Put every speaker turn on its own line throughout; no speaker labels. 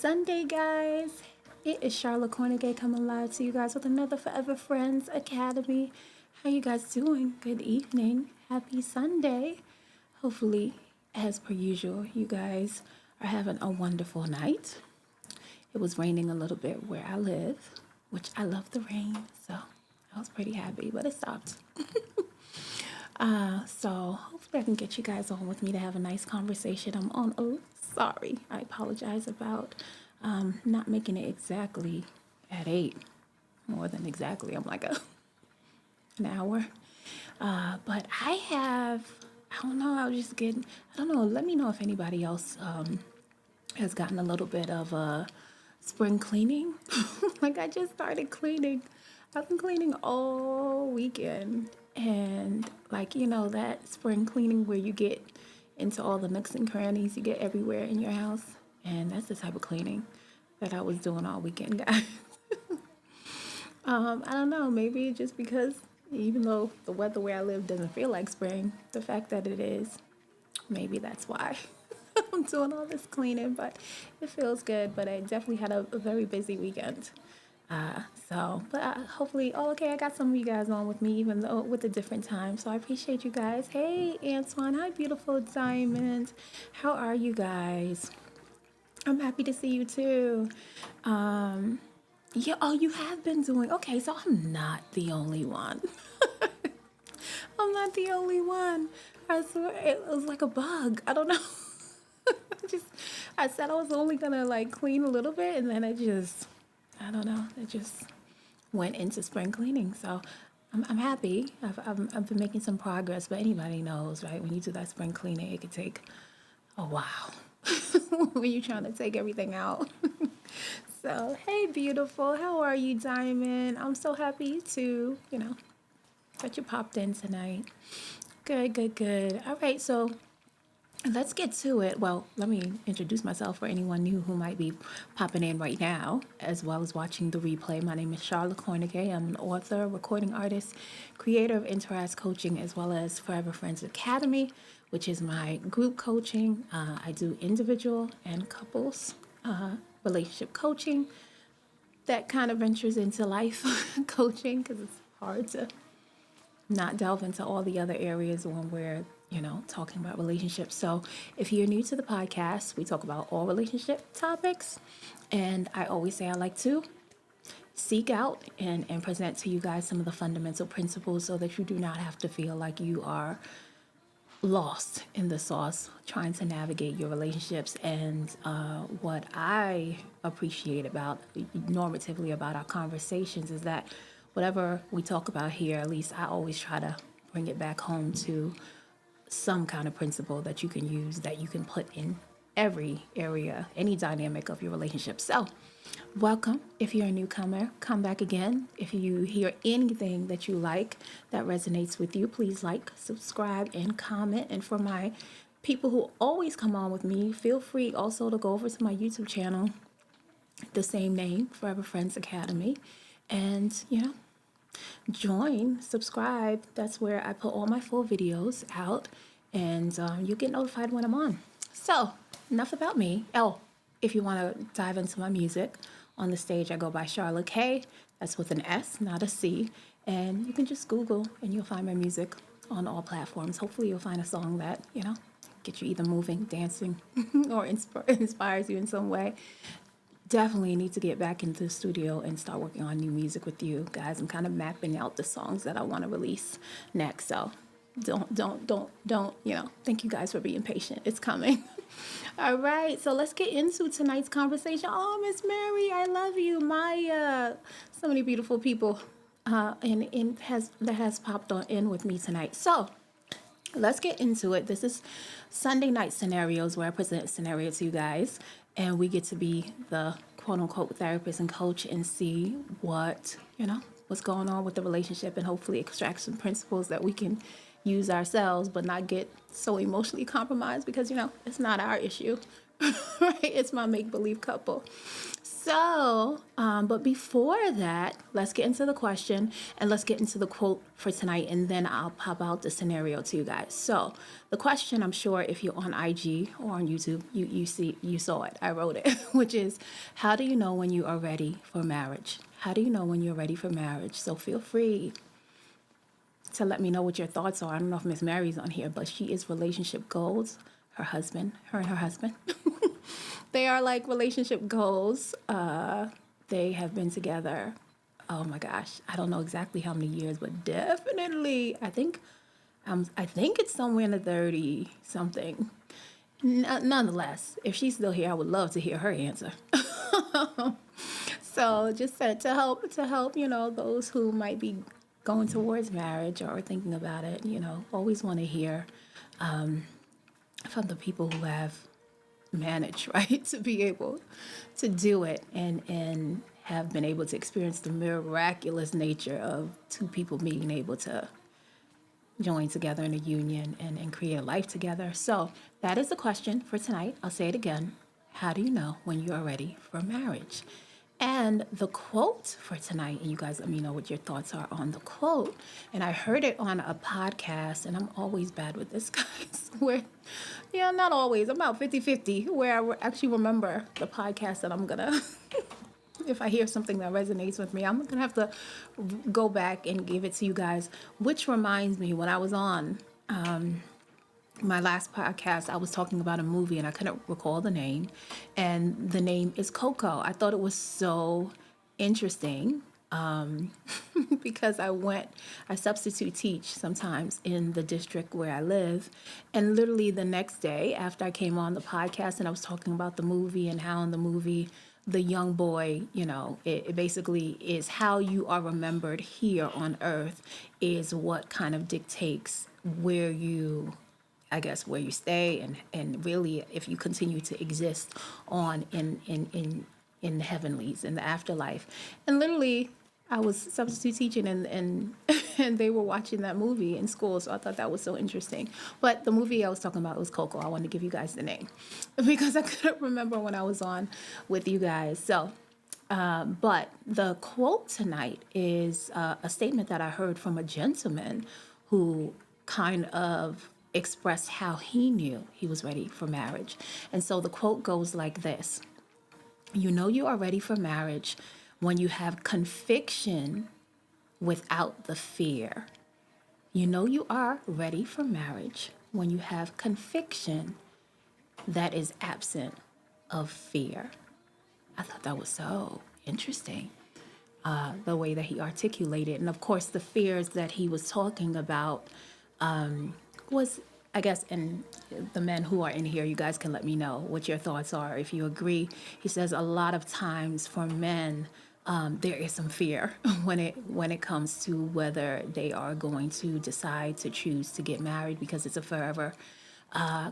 Sunday, guys. It is Sharla Kornegay coming live to you guys with another Forever Friends Academy. How you guys doing? Good evening. Happy Sunday. Hopefully, as per usual, you guys are having a wonderful night. It was raining a little bit where I live, which I love the rain, so I was pretty happy, but it stopped. So hopefully I can get you guys on with me to have a nice conversation. I'm on. Oh, sorry. I apologize about not making it exactly at 8. More than exactly. I'm like an hour. But I don't know. I don't know. Let me know if anybody else has gotten a little bit of spring cleaning. Like I just started cleaning. I've been cleaning all weekend. And like, that spring cleaning where you get into all the nooks and crannies you get everywhere in your house. And that's the type of cleaning that I was doing all weekend, guys. I don't know, maybe just because even though the weather where I live doesn't feel like spring, the fact that it is, maybe that's why I'm doing all this cleaning, but it feels good. But I definitely had a very busy weekend. But hopefully, okay, I got some of you guys on with me, even though with a different time. So I appreciate you guys. Hey, Antoine. Hi, beautiful Diamond. How are you guys? I'm happy to see you too. Yeah, oh, you have been doing, okay, so I'm not the only one. I'm not the only one. I swear it was like a bug. I don't know. I said I was only gonna like clean a little bit, and then I don't know. It just went into spring cleaning. So I'm happy. I've been making some progress, but anybody knows, right? When you do that spring cleaning, it could take a while when you're trying to take everything out. So, hey, beautiful. How are you, Diamond? I'm so happy that you popped in tonight. Good, good, good. All right, so let's get to it. Well, let me introduce myself for anyone new who might be popping in right now, as well as watching the replay. My name is Sharla Kornegay. I'm an author, recording artist, creator of Interact Coaching, as well as Forever Friends Academy, which is my group coaching. I do individual and couples relationship coaching. That kind of ventures into life coaching because it's hard to not delve into all the other areas when we're, talking about relationships. So if you're new to the podcast, we talk about all relationship topics. And I always say I like to seek out and present to you guys some of the fundamental principles so that you do not have to feel like you are lost in the sauce trying to navigate your relationships. And what I appreciate about normatively about our conversations is that whatever we talk about here, at least I always try to bring it back home to some kind of principle that you can use, that you can put in every area, any dynamic of your relationship. So welcome. If you're a newcomer, come back again. If you hear anything that you like that resonates with you, please like, subscribe, and comment. And for my people who always come on with me, feel free also to go over to my YouTube channel, the same name, Forever Friends Academy, and join, subscribe. That's where I put all my full videos out, and you get notified when I'm on. So enough about me. Oh, if you want to dive into my music, on the stage I go by Sharla K. That's with an S, not a C. And you can just Google and you'll find my music on all platforms. Hopefully you'll find a song that, get you either moving, dancing, or inspires you in some way. Definitely need to get back into the studio and start working on new music with you guys. I'm kind of mapping out the songs that I want to release next. So don't, thank you guys for being patient. It's coming. All right. So let's get into tonight's conversation. Oh, Miss Mary, I love you. My, so many beautiful people, that has popped on in with me tonight. So let's get into it. This is Sunday night scenarios where I present a scenario to you guys, and we get to be the quote unquote therapist and coach and see what's going on with the relationship, and hopefully extract some principles that we can use ourselves, but not get so emotionally compromised because, it's not our issue. right? It's my make-believe couple. So, but before that, let's get into the question and let's get into the quote for tonight, and then I'll pop out the scenario to you guys. So, the question, I'm sure if you're on IG or on YouTube, you saw it. I wrote it, which is, how do you know when you are ready for marriage? How do you know when you're ready for marriage? So feel free to let me know what your thoughts are. I don't know if Miss Mary's on here, but she is relationship goals. Her and her husband. They are like relationship goals. They have been together. Oh my gosh, I don't know exactly how many years, but definitely, I think it's somewhere in the 30 something. Nonetheless, if she's still here, I would love to hear her answer. So just to help, those who might be going towards marriage or thinking about it, always want to hear from the people who have managed, right, to be able to do it and have been able to experience the miraculous nature of two people being able to join together in a union and create a life together. So that is the question for tonight. I'll say it again. How do you know when you are ready for marriage? And the quote for tonight, and you guys let me know what your thoughts are on the quote. And I heard it on a podcast, and I'm always bad with this, guys, where, not always, I'm about 50-50, where I actually remember the podcast that I'm going to, if I hear something that resonates with me, I'm going to have to go back and give it to you guys, which reminds me, when I was on my last podcast, I was talking about a movie and I couldn't recall the name. And the name is Coco. I thought it was so interesting because I substitute teach sometimes in the district where I live. And literally the next day after I came on the podcast and I was talking about the movie and how in the movie, the young boy, it basically is how you are remembered here on earth is what kind of dictates where you stay and really if you continue to exist on in the heavenlies, in the afterlife. And literally I was substitute teaching and and they were watching that movie in school, so I thought that was so interesting. But the movie I was talking about was Coco. I wanted to give you guys the name because I couldn't remember when I was on with you guys. So but the quote tonight is a statement that I heard from a gentleman who kind of expressed how he knew he was ready for marriage. And so the quote goes like this: you know you are ready for marriage when you have conviction without the fear. You know you are ready for marriage when you have conviction that is absent of fear. I thought that was so interesting, the way that he articulated. And of course, the fears that he was talking about was, I guess, and the men who are in here, you guys can let me know what your thoughts are, if you agree. He says a lot of times for men, there is some fear when it comes to whether they are going to decide to choose to get married, because it's a forever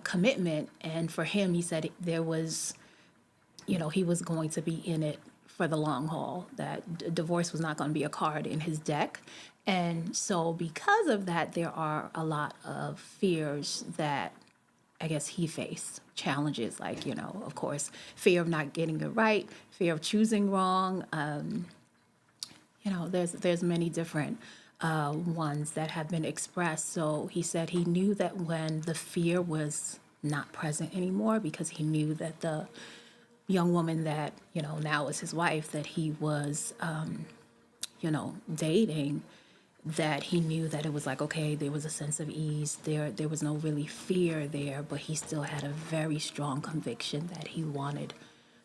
commitment. And for him, he said there was, he was going to be in it for the long haul, that divorce was not going to be a card in his deck. And so because of that, there are a lot of fears that I guess he faced, challenges like, of course, fear of not getting it right, fear of choosing wrong. There's many different ones that have been expressed. So he said he knew that when the fear was not present anymore, because he knew that the young woman that, now is his wife, that he was, dating, that he knew that it was like, okay, there was a sense of ease. There was no really fear there, but he still had a very strong conviction that he wanted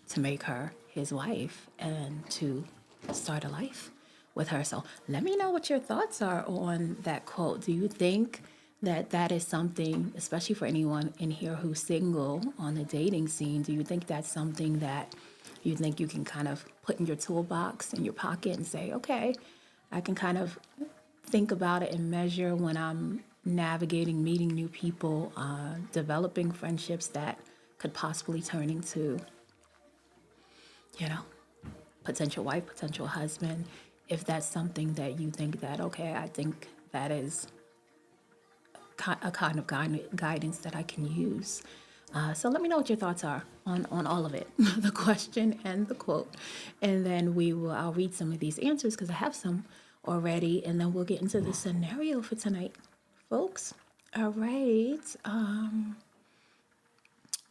to make her his wife and to start a life with her. So let me know what your thoughts are on that quote. Do you think that is something, especially for anyone in here who's single on the dating scene, do you think that's something that you think you can kind of put in your toolbox, in your pocket, and say, okay, I can kind of think about it and measure when I'm navigating, meeting new people, developing friendships that could possibly turn into, potential wife, potential husband, if that's something that you think that, okay, I think that is a kind of guidance that I can use. So let me know what your thoughts are on all of it, the question and the quote. And then I'll read some of these answers because I have some already. And then we'll get into the scenario for tonight, folks. All right.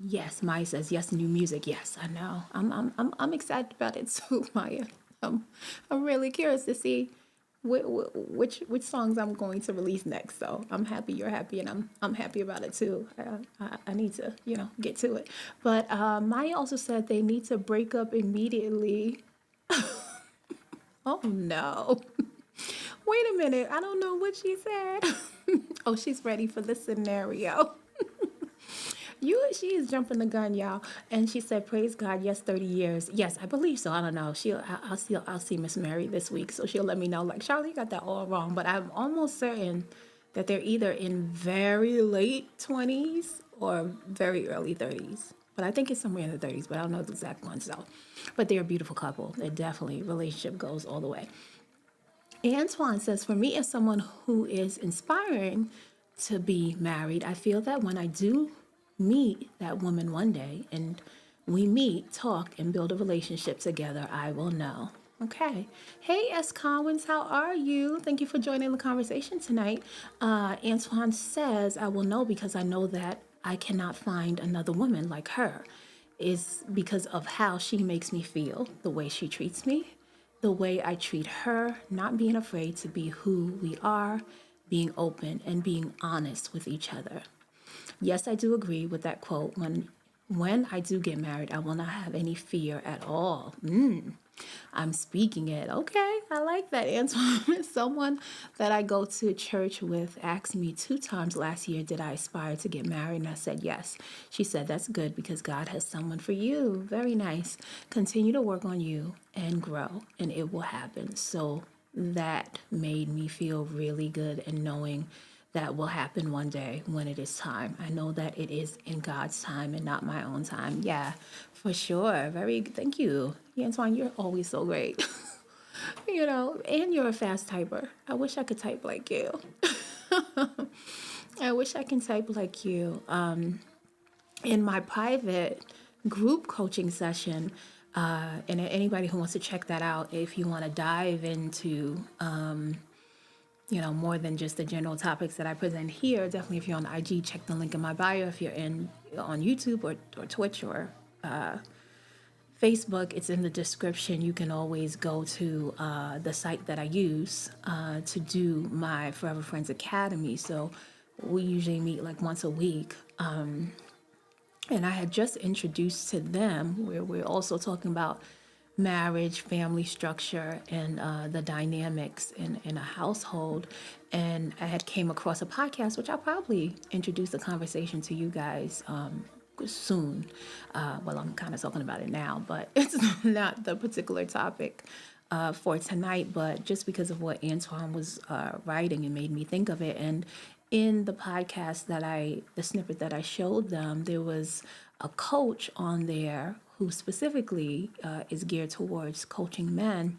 Yes, Maya says yes. New music. Yes, I know. I'm excited about it too, Maya. I'm really curious to see which songs I'm going to release next. So I'm happy you're happy, and I'm happy about it too. I need to get to it. But Maya also said they need to break up immediately. Oh no! Wait a minute. I don't know what she said. Oh, she's ready for the scenario. She is jumping the gun, y'all. And she said, "Praise God, yes, 30 years. Yes, I believe so. I don't know. I'll see Miss Mary this week, so she'll let me know. Like, Charlie got that all wrong, but I'm almost certain that they're either in very late 20s or very early 30s. But I think it's somewhere in the 30s, but I don't know the exact one. So, but they're a beautiful couple. They definitely relationship goes all the way. Antoine says, for me, as someone who is inspiring to be married, I feel that when I do meet that woman one day and we meet, talk, and build a relationship together, I will know. Okay. Hey, S. Collins, how are you? Thank you for joining the conversation tonight. Antoine says, I will know because I know that I cannot find another woman like her. Is because of how she makes me feel, the way she treats me, the way I treat her, not being afraid to be who we are, being open and being honest with each other. Yes, I do agree with that quote. When I do get married, I will not have any fear at all. I'm speaking it. Okay, I like that, Antoine. Someone that I go to church with asked me 2 times last year, did I aspire to get married? And I said yes. She said, that's good because God has someone for you. Very nice. Continue to work on you and grow, and it will happen. So that made me feel really good, and knowing that will happen one day when it is time. I know that it is in God's time and not my own time. Yeah, for sure. Thank you. Antoine, you're always so great. And you're a fast typer. I wish I could type like you. I wish I can type like you. In my private group coaching session, and anybody who wants to check that out, if you want to dive into more than just the general topics that I present here, definitely if you're on IG, check the link in my bio. If you're on YouTube or Twitch or Facebook, it's in the description. You can always go to the site that I use to do my Forever Friends Academy. So we usually meet like once a week. And I had just introduced to them where we're also talking about marriage, family structure, and the dynamics in a household. And I had came across a podcast, which I'll probably introduce the conversation to you guys soon. Well, I'm kind of talking about it now, but it's not the particular topic for tonight. But just because of what Antoine was writing, it made me think of it. And in the podcast the snippet that I showed them, there was a coach on there who specifically is geared towards coaching men.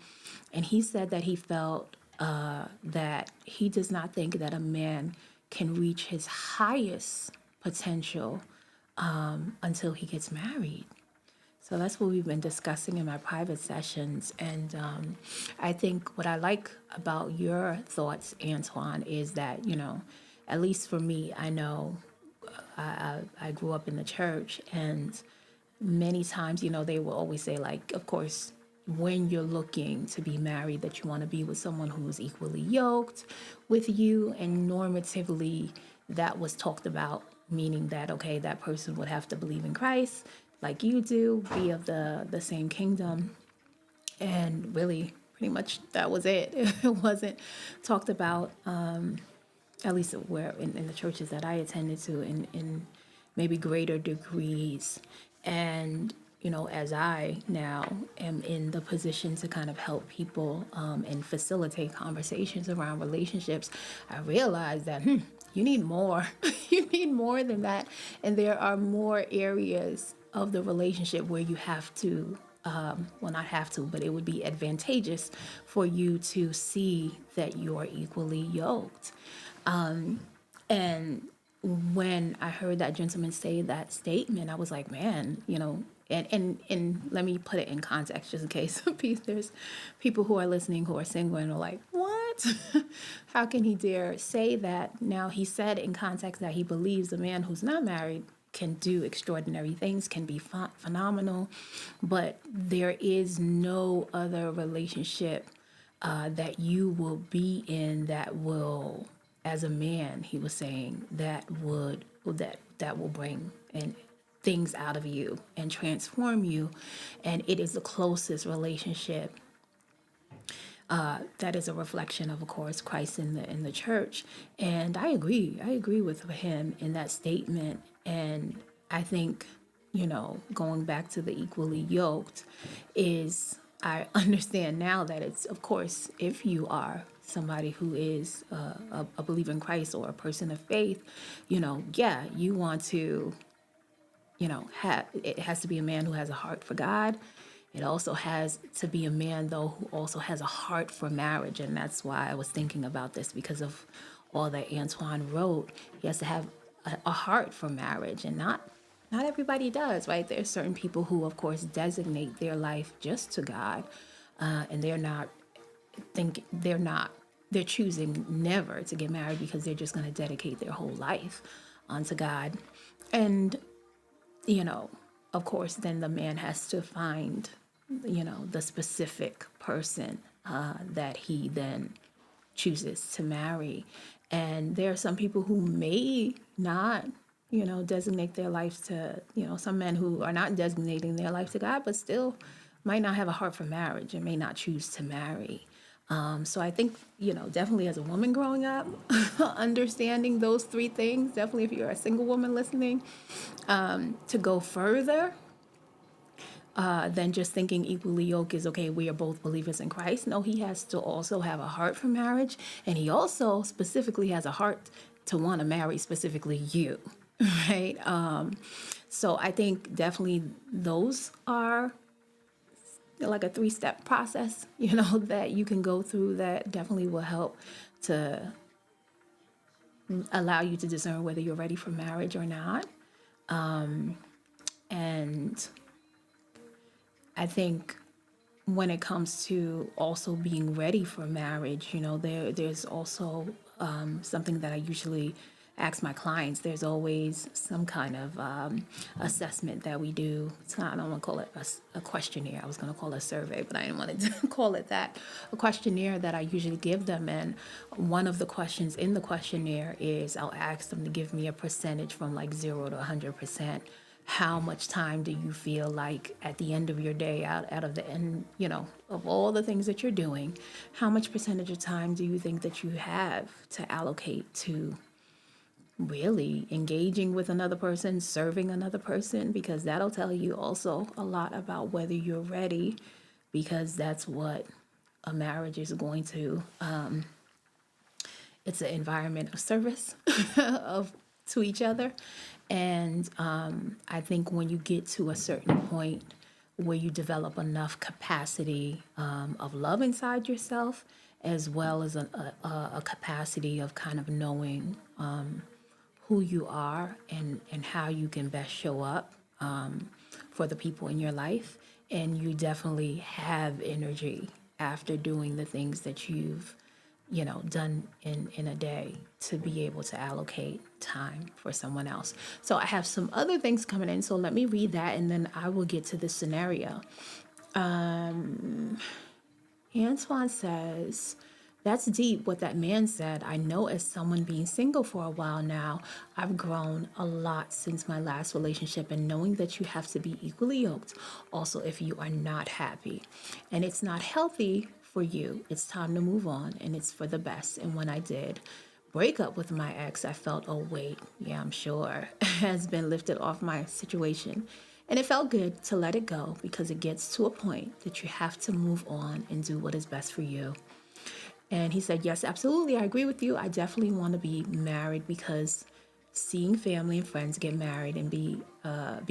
And he said that he felt that he does not think that a man can reach his highest potential until he gets married. So that's what we've been discussing in my private sessions. And I think what I like about your thoughts, Antoine, is that, at least for me, I know I grew up in the church, and many times, they will always say, like, of course, when you're looking to be married, that you want to be with someone who is equally yoked with you. And normatively, that was talked about, meaning that, okay, that person would have to believe in Christ like you do, be of the same kingdom. And really, pretty much that was it. It wasn't talked about, at least where in the churches that I attended to, in maybe greater degrees. And as I now am in the position to kind of help people and facilitate conversations around relationships, I realize that you need more. You need more than that. And there are more areas of the relationship where you have to, well, not have to, but it would be advantageous for you to see that you're equally yoked. And when I heard that gentleman say that statement, I was like, man, and let me put it in context just in case there's people who are listening who are single and are like, what? How can he dare say that? Now, he said in context that he believes a man who's not married can do extraordinary things, can be phenomenal, but there is no other relationship that you will be in that will, as a man, he was saying, that will bring and things out of you and transform you, and it is the closest relationship that is a reflection of course, Christ in the church. And I agree with him in that statement. And I think, going back to the equally yoked is, I understand now that it's, of course, if you are somebody who is a believer in Christ or a person of faith, you want to, it has to be a man who has a heart for God. It also has to be a man, though, who also has a heart for marriage. And that's why I was thinking about this, because of all that Antoine wrote. He has to have a heart for marriage, and not everybody does, right? There's certain people who, of course, designate their life just to God, and they're choosing never to get married because they're just going to dedicate their whole life onto God. And, of course, then the man has to find, the specific person that he then chooses to marry. And there are some people who may not, designate their life to, some men who are not designating their life to God, but still might not have a heart for marriage and may not choose to marry. So I think, definitely as a woman growing up, understanding those three things, definitely if you're a single woman listening, to go further than just thinking equally yoked is, okay, we are both believers in Christ. No, he has to also have a heart for marriage. And he also specifically has a heart to want to marry specifically you, right? So I think definitely those are like a 3-step process, that you can go through that definitely will help to allow you to discern whether you're ready for marriage or not. And I think when it comes to also being ready for marriage, there's also something that I usually ask my clients. There's always some kind of assessment that we do. It's not, I don't want to call it a questionnaire. I was going to call it a survey, but I didn't want to call it that. A questionnaire that I usually give them. And one of the questions in the questionnaire is I'll ask them to give me a percentage from like 0 to 100%. How much time do you feel like at the end of your day, out of the end, of all the things that you're doing, how much percentage of time do you think that you have to allocate to really engaging with another person, serving another person? Because that'll tell you also a lot about whether you're ready, because that's what a marriage is going to, it's an environment of service to each other. And I think when you get to a certain point where you develop enough capacity of love inside yourself, as well as a capacity of kind of knowing who you are and how you can best show up for the people in your life. And you definitely have energy after doing the things that you've done in a day to be able to allocate time for someone else. So I have some other things coming in. So let me read that and then I will get to this scenario. Antoine says, that's deep what that man said. I know as someone being single for a while now, I've grown a lot since my last relationship, and knowing that you have to be equally yoked also if you are not happy. And it's not healthy for you. It's time to move on, and it's for the best. And when I did break up with my ex, I felt, oh wait, yeah, I'm sure, has been lifted off my situation. And it felt good to let it go, because it gets to a point that you have to move on and do what is best for you. And he said, yes, absolutely, I agree with you. I definitely want to be married, because seeing family and friends get married and be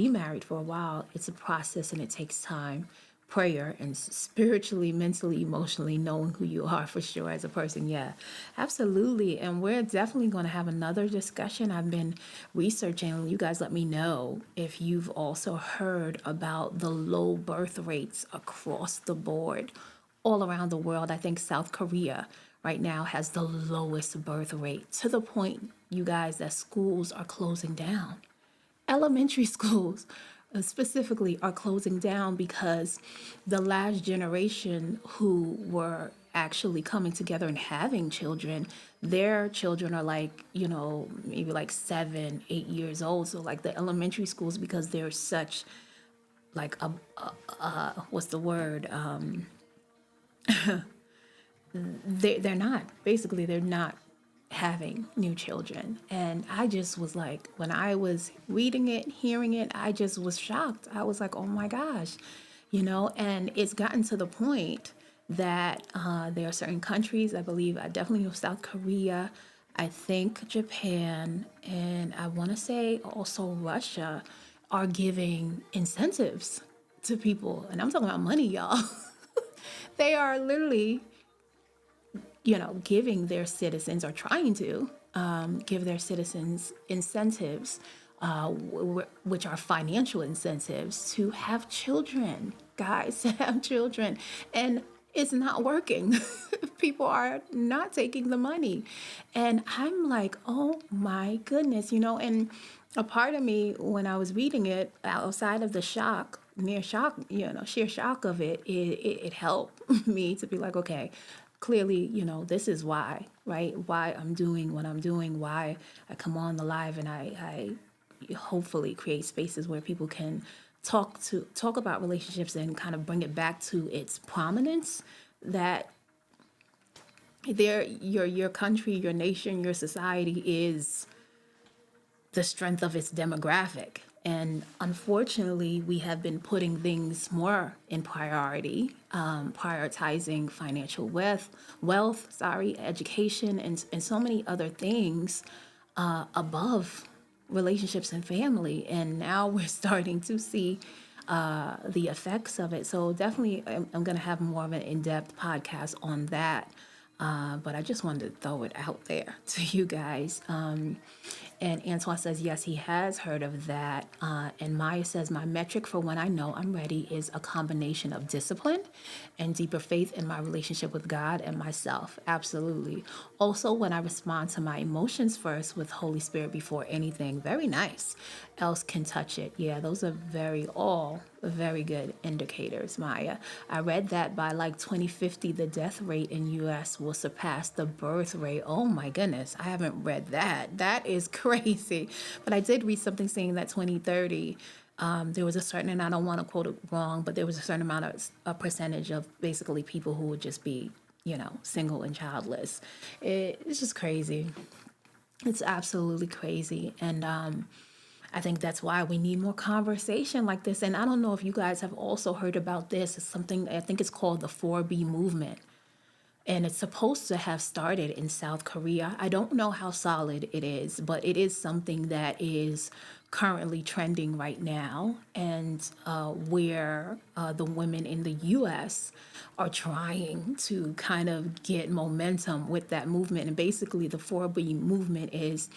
married for a while, it's a process and it takes time. prayer and spiritually, mentally, emotionally knowing who you are for sure as a person. Yeah, absolutely. And we're definitely going to have another discussion. I've been researching. You guys let me know if you've also heard about the low birth rates across the board all around the world. I think South Korea right now has the lowest birth rate, to the point, you guys, that schools are closing down. Elementary schools specifically are closing down because the last generation who were actually coming together and having children, their children are like, maybe like 7, 8 years old. So like the elementary schools, because they're such like what's the word, they're not, basically they're not having new children. And I just was like, when I was reading it, hearing it, I just was shocked. I was like, oh my gosh, and it's gotten to the point that there are certain countries, I believe, I definitely know South Korea, I think Japan, and I want to say also Russia are giving incentives to people. And I'm talking about money, y'all. They are literally giving their citizens, or trying to give their citizens incentives, which are financial incentives to have children, guys, to have children. And it's not working. People are not taking the money. And I'm like, oh my goodness, and a part of me, when I was reading it, outside of the shock, mere shock, sheer shock of it, it helped me to be like, okay, clearly, this is why, right? Why I'm doing what I'm doing, why I come on the live, and I hopefully create spaces where people can talk about relationships and kind of bring it back to its prominence, that your country, your nation, your society is the strength of its demographic. And unfortunately, we have been putting things more in priority, prioritizing financial education, and so many other things above relationships and family. And now we're starting to see the effects of it. So definitely, I'm going to have more of an in-depth podcast on that. But I just wanted to throw it out there to you guys. And Antoine says, yes, he has heard of that. And Maya says, my metric for when I know I'm ready is a combination of discipline and deeper faith in my relationship with God and myself. Absolutely. Also, when I respond to my emotions first with Holy Spirit before anything, very nice, else can touch it. Yeah, those are all very good indicators, Maya. I read that by like 2050, the death rate in U.S. will surpass the birth rate. Oh my goodness, I haven't read that. That is crazy. But I did read something saying that 2030, there was a certain, and I don't want to quote it wrong, but there was a certain amount of a percentage of basically people who would just be, single and childless. It's just crazy. It's absolutely crazy. And I think that's why we need more conversation like this. And I don't know if you guys have also heard about this. It's something, I think it's called the 4B movement. And it's supposed to have started in South Korea. I don't know how solid it is, but it is something that is currently trending right now, and where the women in the U.S. are trying to kind of get momentum with that movement. And basically, the 4B movement is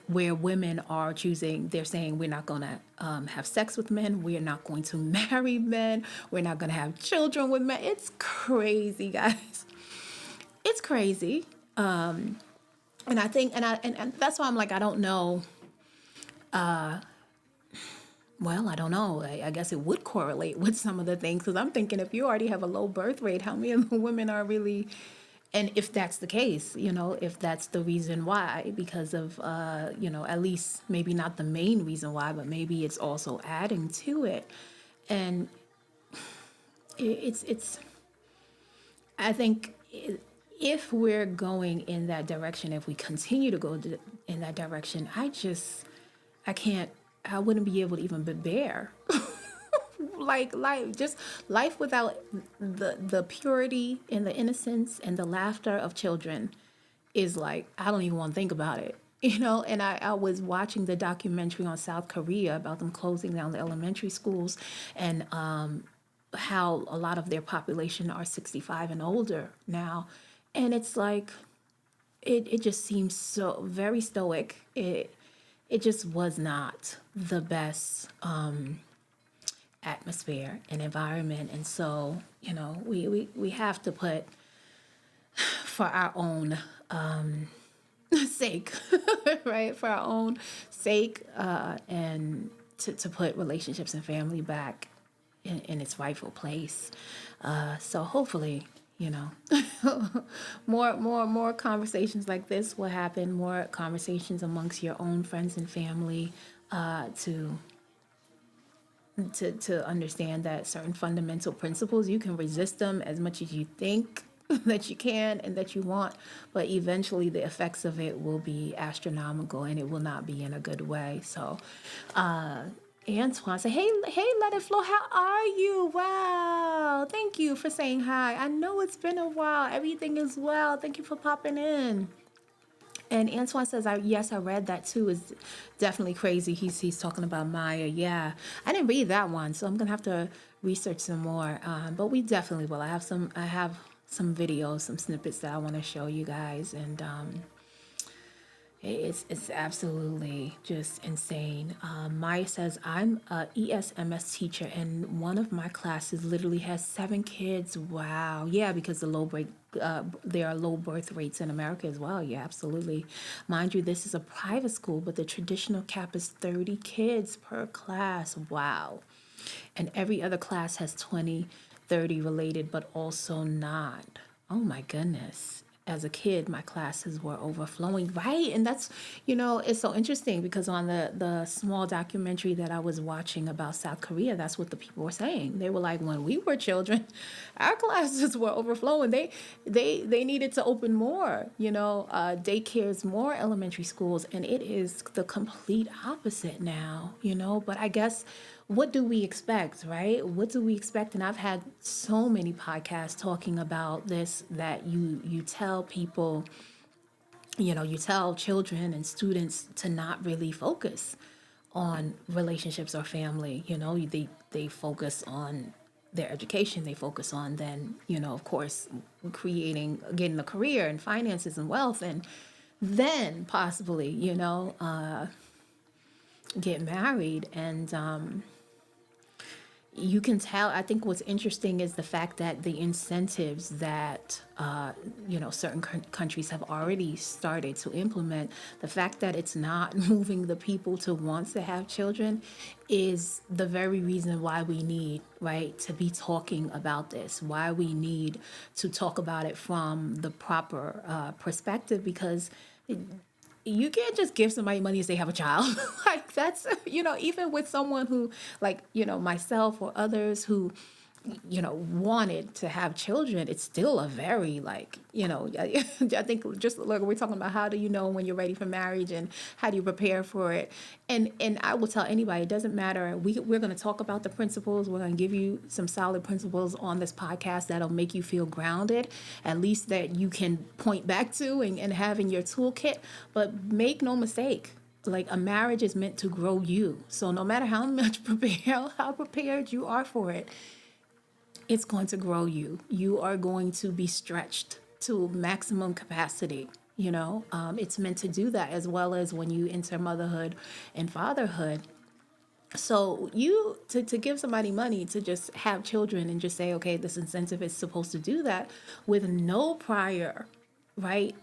where women are choosing, they're saying, we're not going to have sex with men, we're not going to marry men, we're not going to have children with men. It's crazy, guys. It's crazy. And I think, and that's why I'm like, I don't know. Well, I don't know. I guess it would correlate with some of the things, because I'm thinking, if you already have a low birth rate, how many of the women are really, and if that's the case, if that's the reason why, because of, at least maybe not the main reason why, but maybe it's also adding to it. And it's I think if we're going in that direction, if we continue to go in that direction, I wouldn't be able to even bear like life without the purity and the innocence and the laughter of children is like, I don't even want to think about it. And I was watching the documentary on South Korea about them closing down the elementary schools, and how a lot of their population are 65 and older now. And it's like, it just seems so very stoic. It just was not the best atmosphere and environment. And so, we have to put, for our own sake, right? For our own sake, and to put relationships and family back in its rightful place. So hopefully, more conversations like this will happen. More conversations amongst your own friends and family, to understand that certain fundamental principles, you can resist them as much as you think that you can and that you want, but eventually the effects of it will be astronomical and it will not be in a good way. So Antoine say, hey, let it flow, how are you? Wow, thank you for saying hi. I know it's been a while. Everything is well. Thank you for popping in. And Antoine says, yes, I read that too. Is definitely crazy. He's talking about Maya. Yeah, I didn't read that one, so I'm gonna have to research some more. But we definitely will. I have some videos, some snippets that I want to show you guys, and it's absolutely just insane. Maya says, I'm a ESMS teacher, and one of my classes literally has 7 kids. Wow. Yeah, because there are low birth rates in America as well. Yeah, absolutely. Mind you, this is a private school, but the traditional cap is 30 kids per class. Wow. And every other class has 20, 30 related, but also not. Oh my goodness. As a kid, my classes were overflowing, right? And that's, it's so interesting because on the small documentary that I was watching about South Korea, that's what the people were saying. They were like, when we were children, our classes were overflowing. They needed to open more, daycares, more elementary schools, and it is the complete opposite now, But I guess, what do we expect, right? What do we expect? And I've had so many podcasts talking about this, that you tell people, you tell children and students to not really focus on relationships or family. They focus on their education. They focus on then, of course, getting a career and finances and wealth, and then possibly, get married. And you can tell. I think what's interesting is the fact that the incentives that certain countries have already started to implement, the fact that it's not moving the people to want to have children, is the very reason why we need, right, to be talking about this, why we need to talk about it from the proper perspective, because you can't just give somebody money and say have a child. Like, that's, even with someone who, like, myself or others who, wanted to have children, it's still a very, like, I think, just look, we're talking about how do you know when you're ready for marriage and how do you prepare for it. And I will tell anybody, it doesn't matter. We're going to talk about the principles. We're going to give you some solid principles on this podcast that'll make you feel grounded, at least that you can point back to and have in your toolkit. But make no mistake, like, a marriage is meant to grow you. So no matter how prepared you are for it, it's going to grow you. You are going to be stretched to maximum capacity. It's meant to do that, as well as when you enter motherhood and fatherhood. So to give somebody money to just have children and just say, okay, this incentive is supposed to do that, with no prior, right,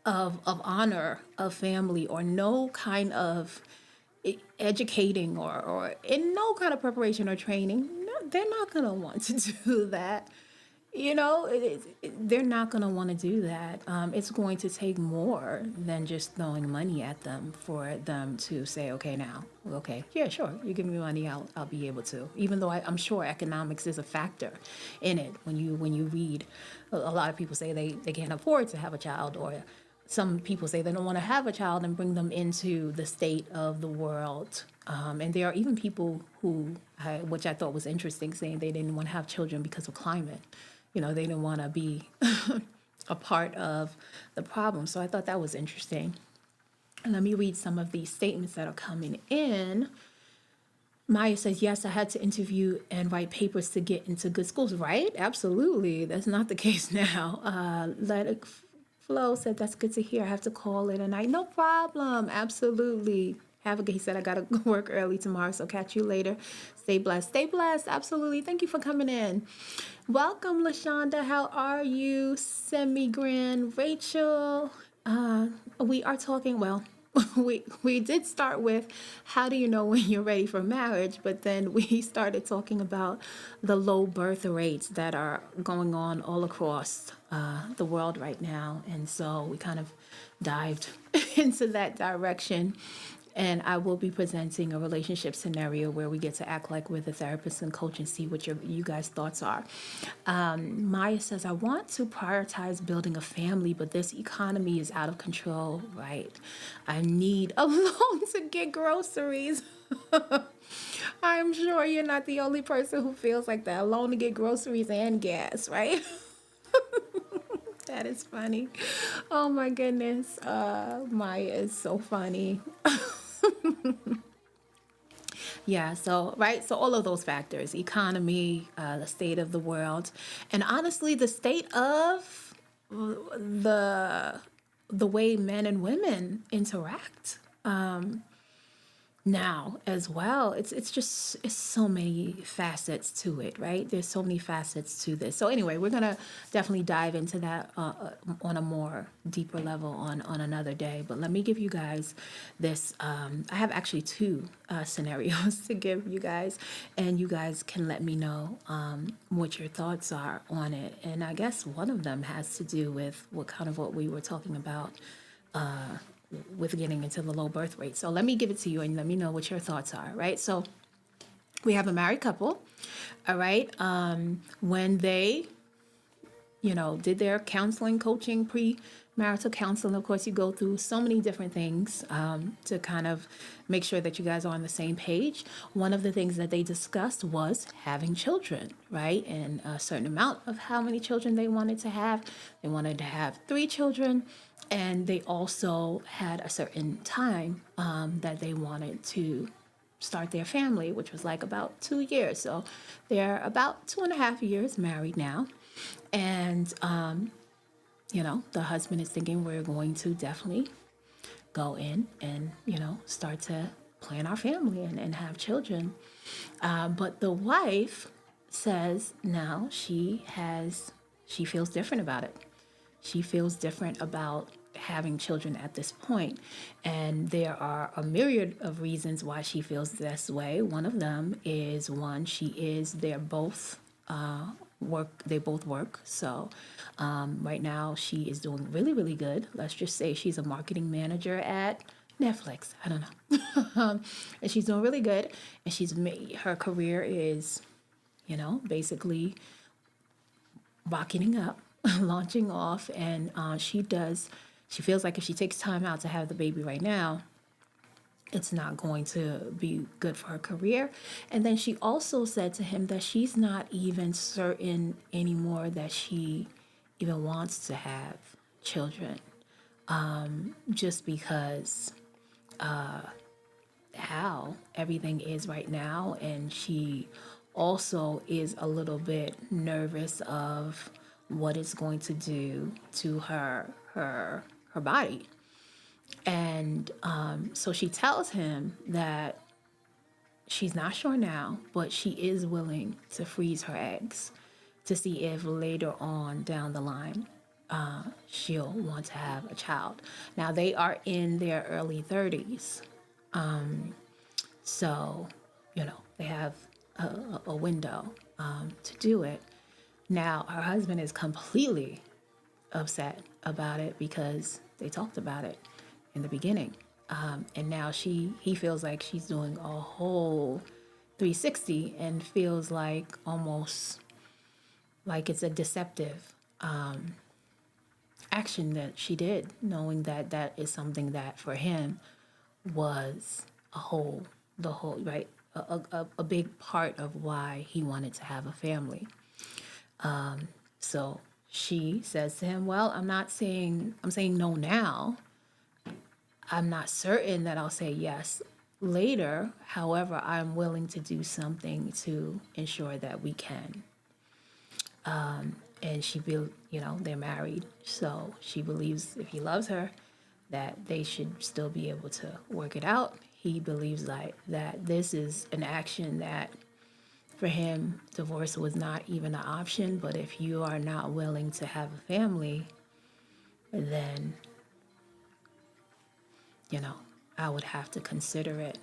of honor of family, or no kind of educating, or in no kind of preparation or training, no, they're not going to want to do that. They're not going to want to do that. It's going to take more than just throwing money at them for them to say, okay, yeah, sure, you give me money, I'll be able to. Even though I'm sure economics is a factor in it. When you read, a lot of people say they can't afford to have a child, or some people say they don't want to have a child and bring them into the state of the world. And there are even people which I thought was interesting, saying they didn't want to have children because of climate. They didn't want to be a part of the problem. So I thought that was interesting. And let me read some of these statements that are coming in. Maya says, yes, I had to interview and write papers to get into good schools. Right? Absolutely. That's not the case now. Let it flow said, that's good to hear. I have to call it a night. No problem. Absolutely. Have a good, he said, I got to work early tomorrow, so catch you later. Stay blessed. Stay blessed. Absolutely. Thank you for coming in. Welcome, LaShonda. How are you? Semi-grand. Rachel. We are talking, well, we did start with how do you know when you're ready for marriage, but then we started talking about the low birth rates that are going on all across the world right now. And so we kind of dived into that direction. And I will be presenting a relationship scenario where we get to act like we're the therapist and coach and see what you guys' thoughts are. Maya says, I want to prioritize building a family, but this economy is out of control, right? I need a loan to get groceries. I'm sure you're not the only person who feels like that. A loan to get groceries and gas, right? That is funny. Oh my goodness. Maya is so funny. Yeah, so right, so all of those factors, economy, the state of the world, and honestly, the state of the the way men and women interact. Now as well, it's just it's so many facets to it, right? There's so many facets to this. So anyway, we're gonna definitely dive into that on a more deeper level on another day. But let me give you guys this. I have actually two scenarios to give you guys, and you guys can let me know what your thoughts are on it. And I guess one of them has to do with what we were talking about with getting into the low birth rate. So let me give it to you and let me know what your thoughts are, right? So we have a married couple, all right? When they, did their counseling, coaching, premarital counseling, of course, you go through so many different things to kind of make sure that you guys are on the same page. One of the things that they discussed was having children, right? And a certain amount of how many children they wanted to have. They wanted to have 3 children. And they also had a certain time that they wanted to start their family, which was like about 2 years. So they're about 2.5 years married now. And, the husband is thinking we're going to definitely go in and, start to plan our family and have children. But the wife says now she feels different about it. She feels different about having children at this point. And there are a myriad of reasons why she feels this way. One of them is they're both they both work. So right now she is doing really, really good. Let's just say she's a marketing manager at Netflix. I don't know. And she's doing really good. And her career is, basically rocketing up, launching off, and she feels like if she takes time out to have the baby right now, it's not going to be good for her career. And then she also said to him that she's not even certain anymore that she even wants to have children, just because how everything is right now. And she also is a little bit nervous of what it's going to do to her body. And so she tells him that she's not sure now, but she is willing to freeze her eggs to see if later on down the line she'll want to have a child. Now, they are in their early 30s. So, they have a window to do it. Now, her husband is completely upset about it because they talked about it in the beginning. And now he feels like she's doing a whole 360 and feels like almost like it's a deceptive action that she did, knowing that that is something that for him was right, a big part of why he wanted to have a family. So she says to him, well, I'm saying no now. I'm not certain that I'll say yes later. However, I'm willing to do something to ensure that we can. And they're married. So she believes if he loves her, that they should still be able to work it out. He believes that this is an action that for him, divorce was not even an option. But if you are not willing to have a family, then, I would have to consider it.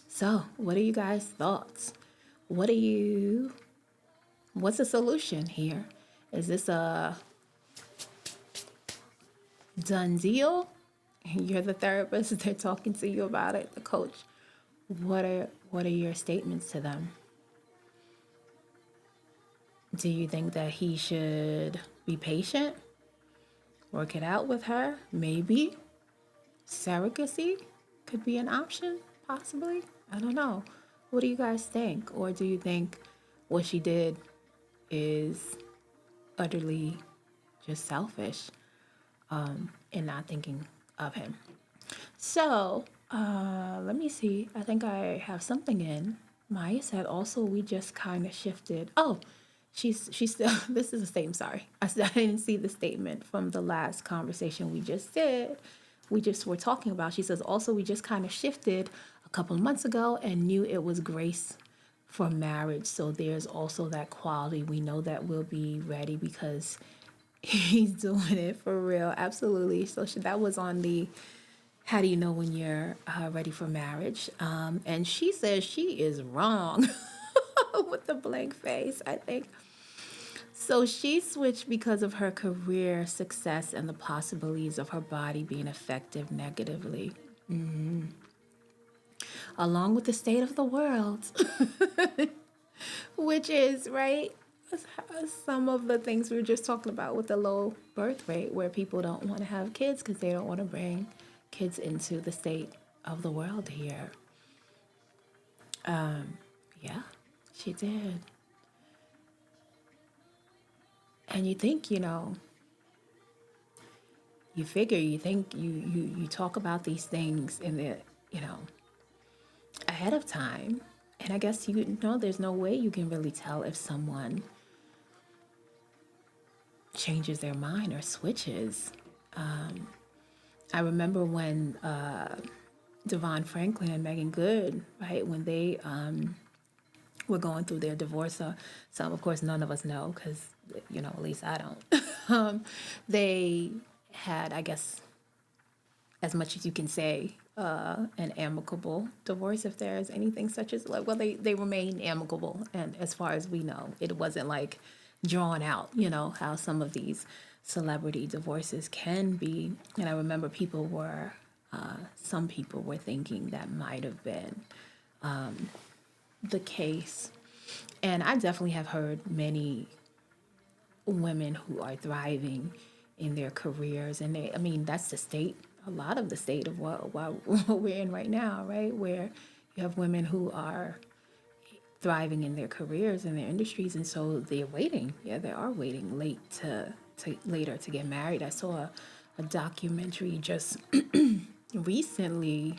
So, what are you guys' thoughts? What's the solution here? Is this a done deal? You're the therapist, they're talking to you about it, the coach. What are your statements to them? Do you think that he should be patient? Work it out with her? Maybe. Surrogacy could be an option, possibly. I don't know. What do you guys think? Or do you think what she did is utterly just selfish and not thinking of him? So, let me see. I think I have something in. Maya said also we just kind of shifted. Oh, she's still, this is a statement, sorry. I didn't see the statement from the last conversation we just did. We just were talking about. She says also we just kind of shifted a couple of months ago and knew it was grace for marriage. So there's also that quality. We know that we'll be ready because he's doing it for real. Absolutely. So that was on the how do you know when you're ready for marriage? And she says she is wrong with the blank face, I think. So she switched because of her career success and the possibilities of her body being affected negatively, along with the state of the world, which is, right, some of the things we were just talking about with the low birth rate, where people don't want to have kids because they don't want to bring kids into the state of the world here. Yeah, she did. And you think, you figure, you talk about these things in the, ahead of time. And I guess, there's no way you can really tell if someone changes their mind or switches. I remember when Devon Franklin and Megan Good, right, when they were going through their divorce. Some, of course, none of us know because, at least I don't. They had, I guess, as much as you can say, an amicable divorce, if there is anything such as, they remain amicable. And as far as we know, it wasn't like drawn out, how some of these celebrity divorces can be. And I remember some people were thinking that might have been the case. And I definitely have heard many women who are thriving in their careers. And that's the state, a lot of the state of what we're in right now, right? Where you have women who are thriving in their careers and their industries. And so they're waiting. Yeah, they are waiting later to get married. I saw a documentary just recently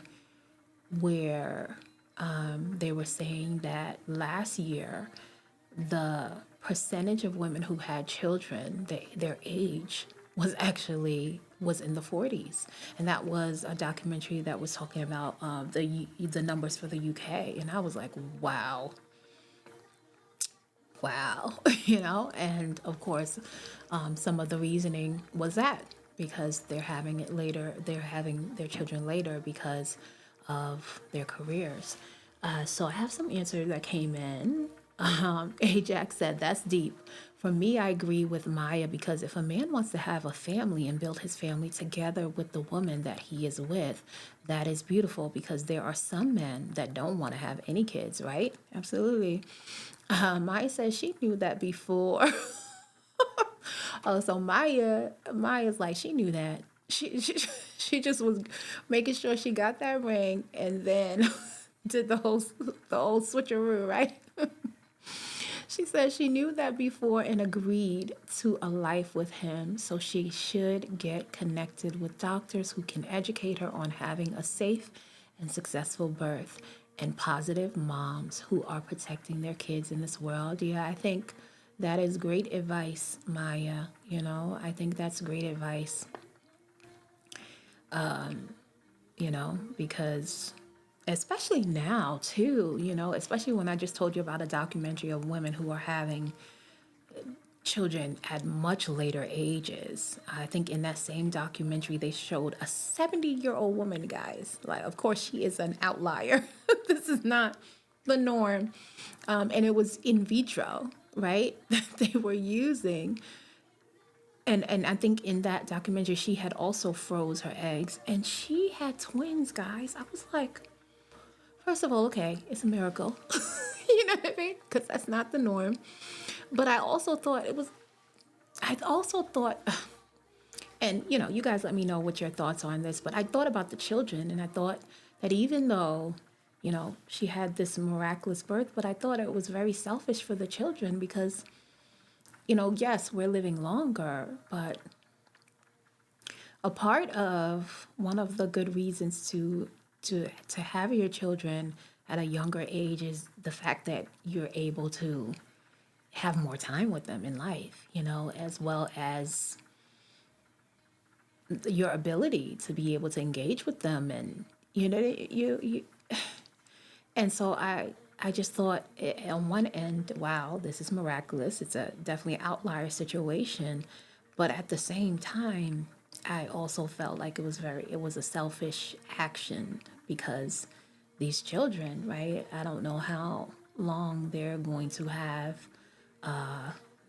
where they were saying that last year, the percentage of women who had children, their age was in the 40s. And that was a documentary that was talking about the numbers for the UK. And I was like, wow, and of course, some of the reasoning was that because they're having their children later because of their careers. So I have some answers that came in. Ajax said, that's deep. For me, I agree with Maya because if a man wants to have a family and build his family together with the woman that he is with, that is beautiful because there are some men that don't want to have any kids, right? Absolutely. Maya says she knew that before. Oh, so Maya's like, she knew that. She just was making sure she got that ring and then did the whole switcheroo, right? She says she knew that before and agreed to a life with him, so she should get connected with doctors who can educate her on having a safe and successful birth and positive moms who are protecting their kids in this world. Yeah, I think that is great advice, Maya. I think that's great advice, because especially now, too, especially when I just told you about a documentary of women who are having children at much later ages. I think in that same documentary, they showed a 70-year-old woman, guys. Like, of course, she is an outlier. This is not the norm. And it was in vitro, right? That they were using. And I think in that documentary, she had also froze her eggs. And she had twins, guys. I was like, first of all, okay, it's a miracle. You know what I mean? Because that's not the norm. But I also thought, and you guys let me know what your thoughts are on this, but I thought about the children, and I thought that even though, she had this miraculous birth, but I thought it was very selfish for the children because, yes, we're living longer, but a part of one of the good reasons to have your children at a younger age is the fact that you're able to have more time with them in life, as well as your ability to be able to engage with them, and you and so I just thought, on one end, wow, this is miraculous. It's a definitely outlier situation, but at the same time, I also felt like it was a selfish action because these children, right? I don't know how long they're going to have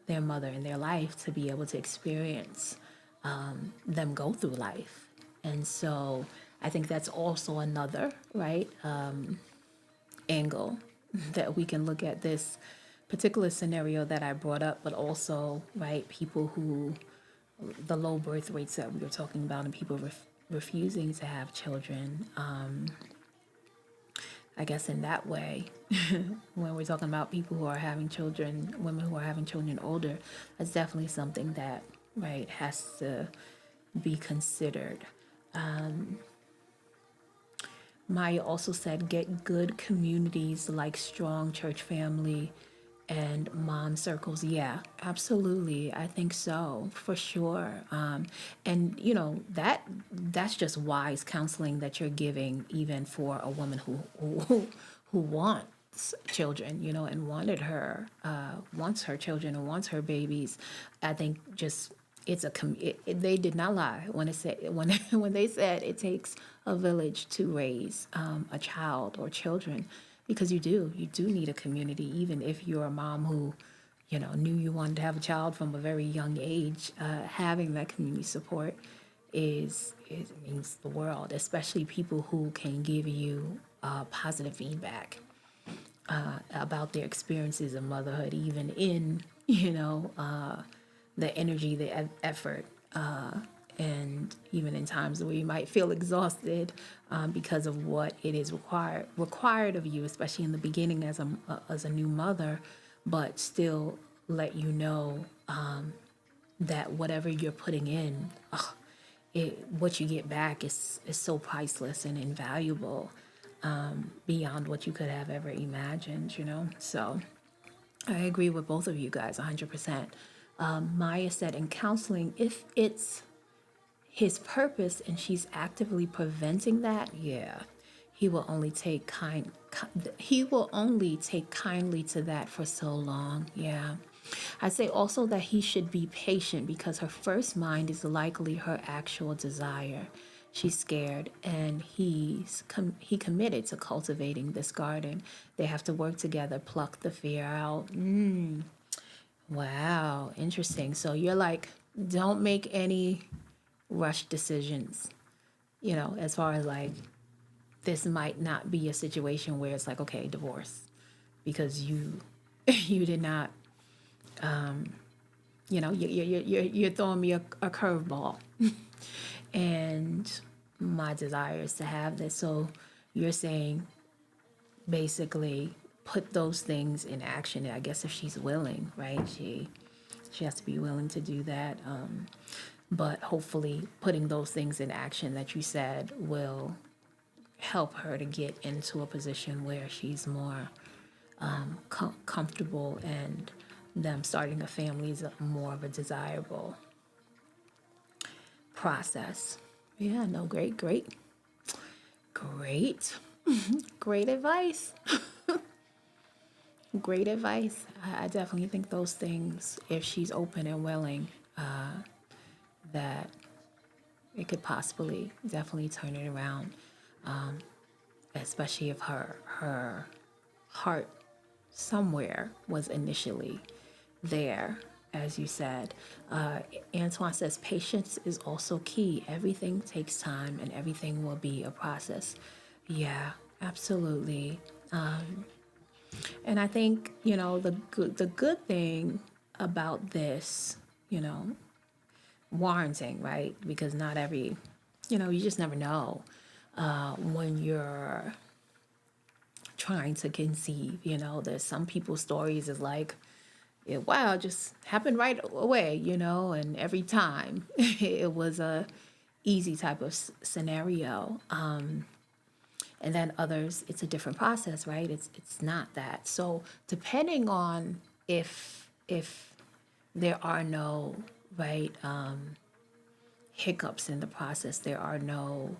their mother in their life to be able to experience them go through life. And so I think that's also another, right, angle that we can look at this particular scenario that I brought up, but also, right, people who, the low birth rates that we were talking about, and people refusing to have children. I guess in that way, when we're talking about people who are having children, women who are having children older, that's definitely something that, right, has to be considered. Maya also said, get good communities like strong church family and mom circles. Yeah, absolutely. I think so, for sure. And that's just wise counseling that you're giving, even for a woman who wants children, and wants her children and wants her babies. I think just they did not lie when it said when they said it takes a village to raise a child or children, because you do need a community. Even if you're a mom who knew you wanted to have a child from a very young age, having that community support means the world, especially people who can give you positive feedback about their experiences of motherhood, even in the energy, the effort, and even in times where you might feel exhausted because of what it is required of you, especially in the beginning as a new mother, but still let you know that whatever you're putting in, what you get back is so priceless and invaluable, beyond what you could have ever imagined. So I agree with both of you guys 100%. Maya said, in counseling, if it's his purpose and she's actively preventing that, yeah, he will only take kindly to that for so long. Yeah. I say also that he should be patient because her first mind is likely her actual desire. She's scared, and he committed to cultivating this garden. They have to work together, pluck the fear out. Wow, interesting. So you're like, don't make any rush decisions, as far as like, this might not be a situation where it's like, okay, divorce, because you did not, you're throwing me a curveball, and my desire is to have this. So you're saying, basically, put those things in action. I guess if she's willing, right? She has to be willing to do that. But hopefully, putting those things in action that you said will help her to get into a position where she's more comfortable, and them starting a family is more of a desirable process. Yeah, no, great, great, great, great advice. Great advice. I definitely think those things, if she's open and willing, that it could possibly definitely turn it around, especially if her heart somewhere was initially there, as you said. Antoine says patience is also key. Everything takes time, and everything will be a process. Yeah, absolutely. And I think, the good thing about this, warranting, right? Because not every, you just never know when you're trying to conceive. There's some people's stories is like, wow, it just happened right away, and every time it was a easy type of scenario. And then others, it's a different process, right? It's not that. So depending on if there are no right hiccups in the process, there are no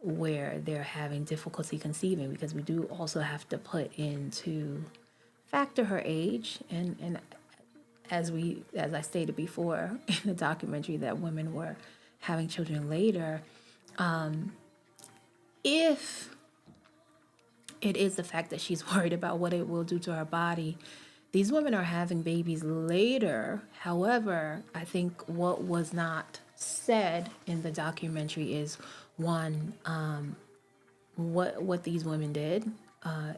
where they're having difficulty conceiving, because we do also have to put into factor her age, and as I stated before in the documentary, that women were having children later. If it is the fact that she's worried about what it will do to her body, these women are having babies later. However, I think what was not said in the documentary is, one, what these women did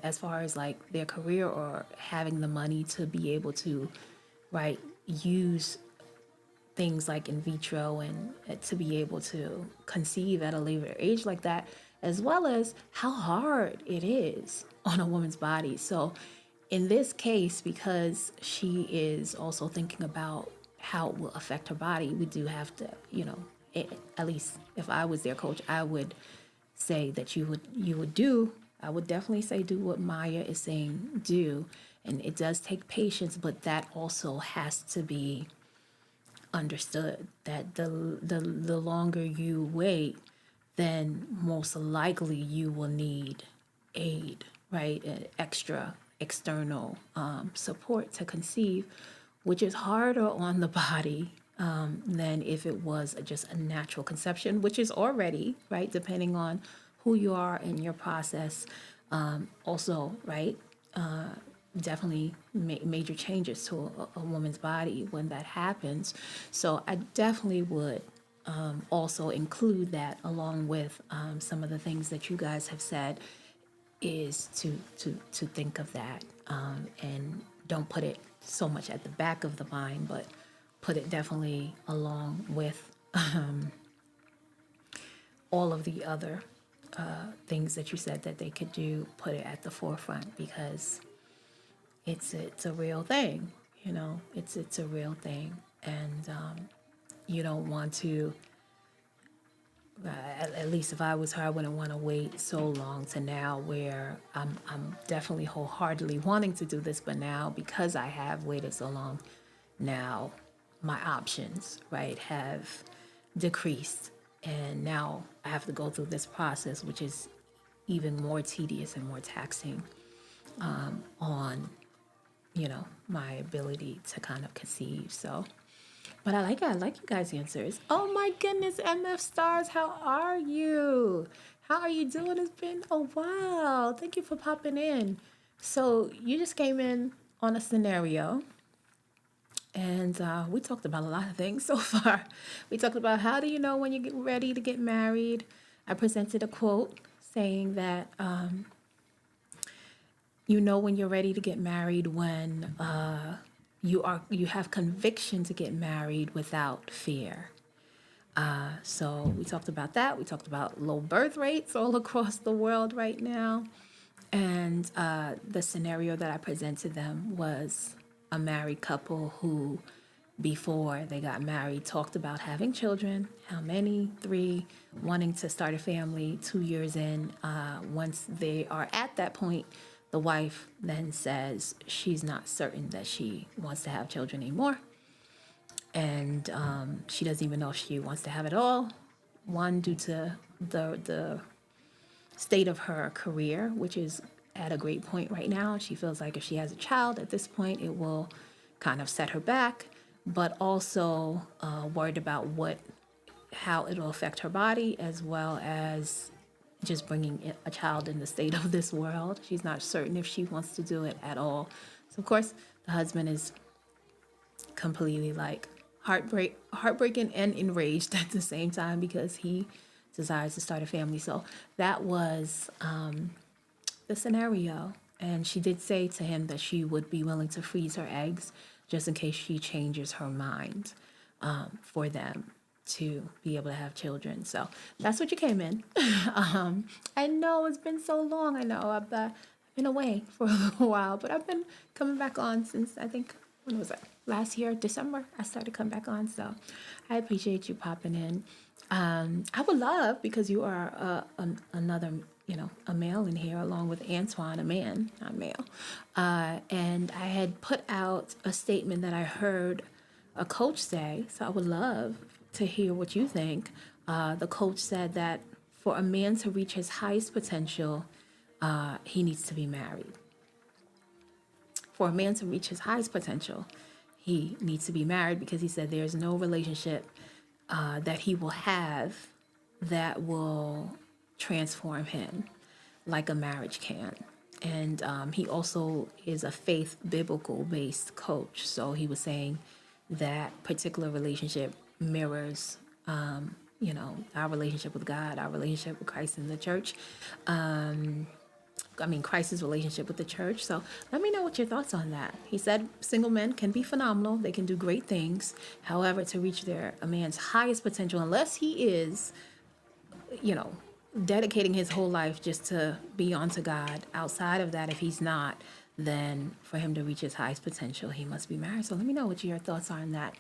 as far as like their career, or having the money to be able to, right, use things like in vitro, and to be able to conceive at a later age like that, as well as how hard it is on a woman's body. So in this case, because she is also thinking about how it will affect her body, we do have to, at least if I was their coach, I would say that I would definitely say do what Maya is saying do. And it does take patience, but that also has to be understood, that the longer you wait, then most likely you will need aid, right? Extra external support to conceive, which is harder on the body than if it was just a natural conception, which is already, right, depending on who you are in your process. Also, right, definitely major changes to a woman's body when that happens. So I definitely would also include that, along with some of the things that you guys have said, is to think of that, and don't put it so much at the back of the mind, but put it definitely along with all of the other things that you said that they could do. Put it at the forefront, because it's a real thing. It's a real thing, and you don't want to. At least if I was her, I wouldn't want to wait so long to now, where I'm definitely wholeheartedly wanting to do this, but now, because I have waited so long, now my options, right, have decreased, and now I have to go through this process, which is even more tedious and more taxing on my ability to kind of conceive. So, but I like you guys' answers. Oh my goodness, MF Stars, how are you? How are you doing? It's been a while. Thank you for popping in. So you just came in on a scenario, and we talked about a lot of things so far. We talked about how do you know when you get ready to get married. I presented a quote saying that you know when you're ready to get married when you have conviction to get married without fear. So we talked about that. We talked about low birth rates all across the world right now. And the scenario that I presented them was a married couple who, before they got married, talked about having children. How many? 3. Wanting to start a family. 2 years in, once they are at that point, the wife then says she's not certain that she wants to have children anymore. And she doesn't even know if she wants to have it all. One, due to the state of her career, which is at a great point right now. She feels like if she has a child at this point, it will kind of set her back, but also worried about how it'll affect her body, as well as just bringing a child in the state of this world. She's not certain if she wants to do it at all. So of course, the husband is completely like heartbreaking and enraged at the same time because he desires to start a family. So that was the scenario. And she did say to him that she would be willing to freeze her eggs just in case she changes her mind for them to be able to have children. So that's what you came in. I know it's been so long. I know I've been away for a little while, but I've been coming back on since I think, when was it? Last year, December, I started coming back on. So I appreciate you popping in. I would love, because you are another, a male in here, along with Antoine, a man, not male. And I had put out a statement that I heard a coach say, so I would love to hear what you think. The coach said that for a man to reach his highest potential, he needs to be married. For a man to reach his highest potential, he needs to be married, because he said there's no relationship that he will have that will transform him like a marriage can. And he also is a faith biblical based coach. So he was saying that particular relationship mirrors, our relationship with God, our relationship with Christ and the church. Christ's relationship with the church. So let me know what your thoughts on that. He said single men can be phenomenal. They can do great things. However, to reach a man's highest potential, unless he is, dedicating his whole life just to be onto God, outside of that, if he's not, then for him to reach his highest potential, he must be married. So let me know what your thoughts are on that.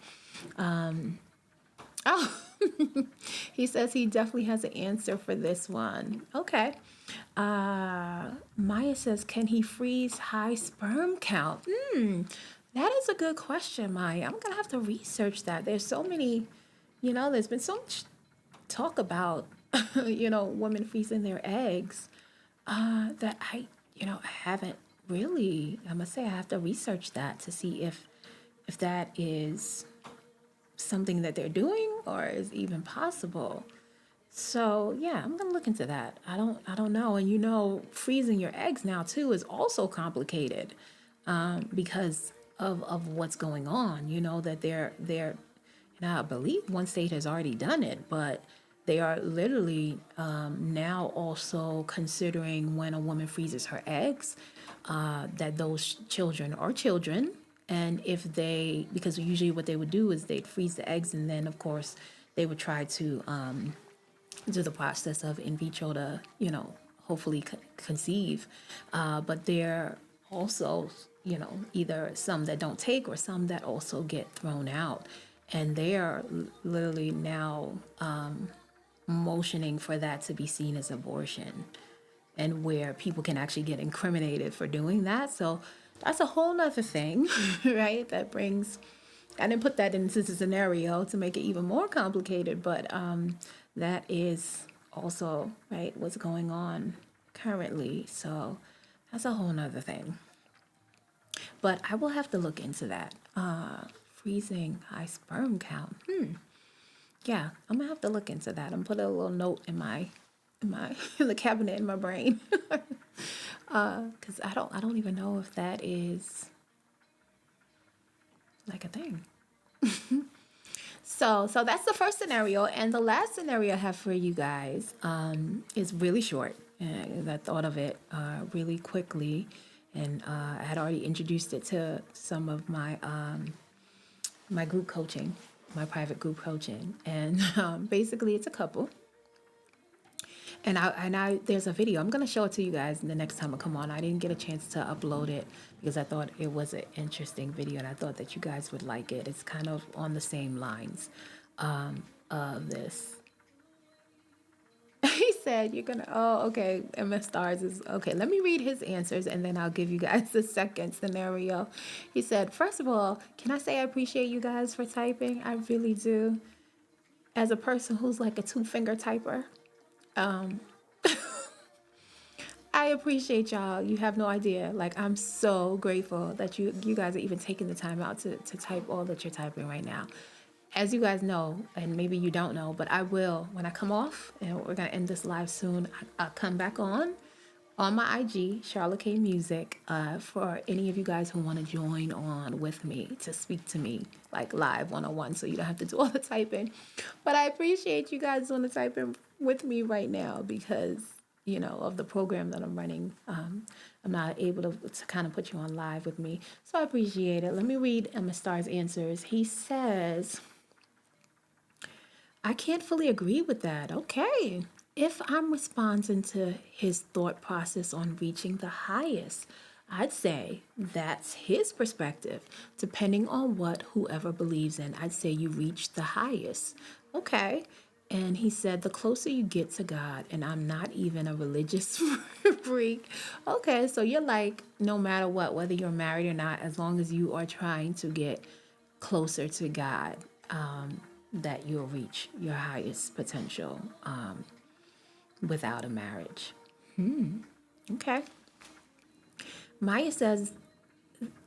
He says he definitely has an answer for this one. Okay. Maya says, can he freeze high sperm count? That is a good question, Maya. I'm going to have to research that. There's so many, there's been so much talk about, women freezing their eggs that I haven't really, I must say I have to research that to see if that is something that they're doing or is even possible. So yeah, I'm gonna look into that. I don't know. And freezing your eggs now too is also complicated because of what's going on. That they're I believe one state has already done it, but they are literally now also considering when a woman freezes her eggs that those children are children. And because usually what they would do is they'd freeze the eggs, and then of course they would try to do the process of in vitro to, hopefully conceive. But there also, either some that don't take or some that also get thrown out. And they are literally now motioning for that to be seen as abortion, and where people can actually get incriminated for doing that. So that's a whole nother thing, right? I didn't put that into the scenario to make it even more complicated, but that is also, right, what's going on currently. So that's a whole nother thing. But I will have to look into that. Freezing high sperm count. Yeah, I'm gonna have to look into that. I'm put a little note in the cabinet in my brain. Because I don't even know if that is like a thing. So that's the first scenario, and the last scenario I have for you guys is really short. And I thought of it really quickly, and I had already introduced it to some of my my group coaching, my private group coaching, and basically it's a couple. And I there's a video. I'm gonna show it to you guys the next time I come on. I didn't get a chance to upload it because I thought it was an interesting video and I thought that you guys would like it. It's kind of on the same lines of this. He said, you're gonna, oh, okay, MS Stars is, okay, let me read his answers and then I'll give you guys the second scenario. He said, first of all, can I say I appreciate you guys for typing? I really do. As a person who's like a two-finger typer, I appreciate y'all. You have no idea. Like, I'm so grateful that you guys are even taking the time out to type all that you're typing right now. As you guys know, and maybe you don't know, but I will, when I come off, and we're going to end this live soon, I'll come back on my IG, Sharla K Music, for any of you guys who want to join on with me to speak to me, like live one-on-one, so you don't have to do all the typing. But I appreciate you guys doing the typing with me right now because, you know, of the program that I'm running. I'm not able to kind of put you on live with me. So I appreciate it. Let me read Emma Star's answers. He says, I can't fully agree with that. Okay. If I'm responding to his thought process on reaching the highest, I'd say that's his perspective. Depending on what whoever believes in, I'd say you reach the highest. Okay. And he said, the closer you get to God, and I'm not even a religious freak. Okay, so you're like, no matter what, whether you're married or not, as long as you are trying to get closer to God, that you'll reach your highest potential without a marriage. Okay. Maya says,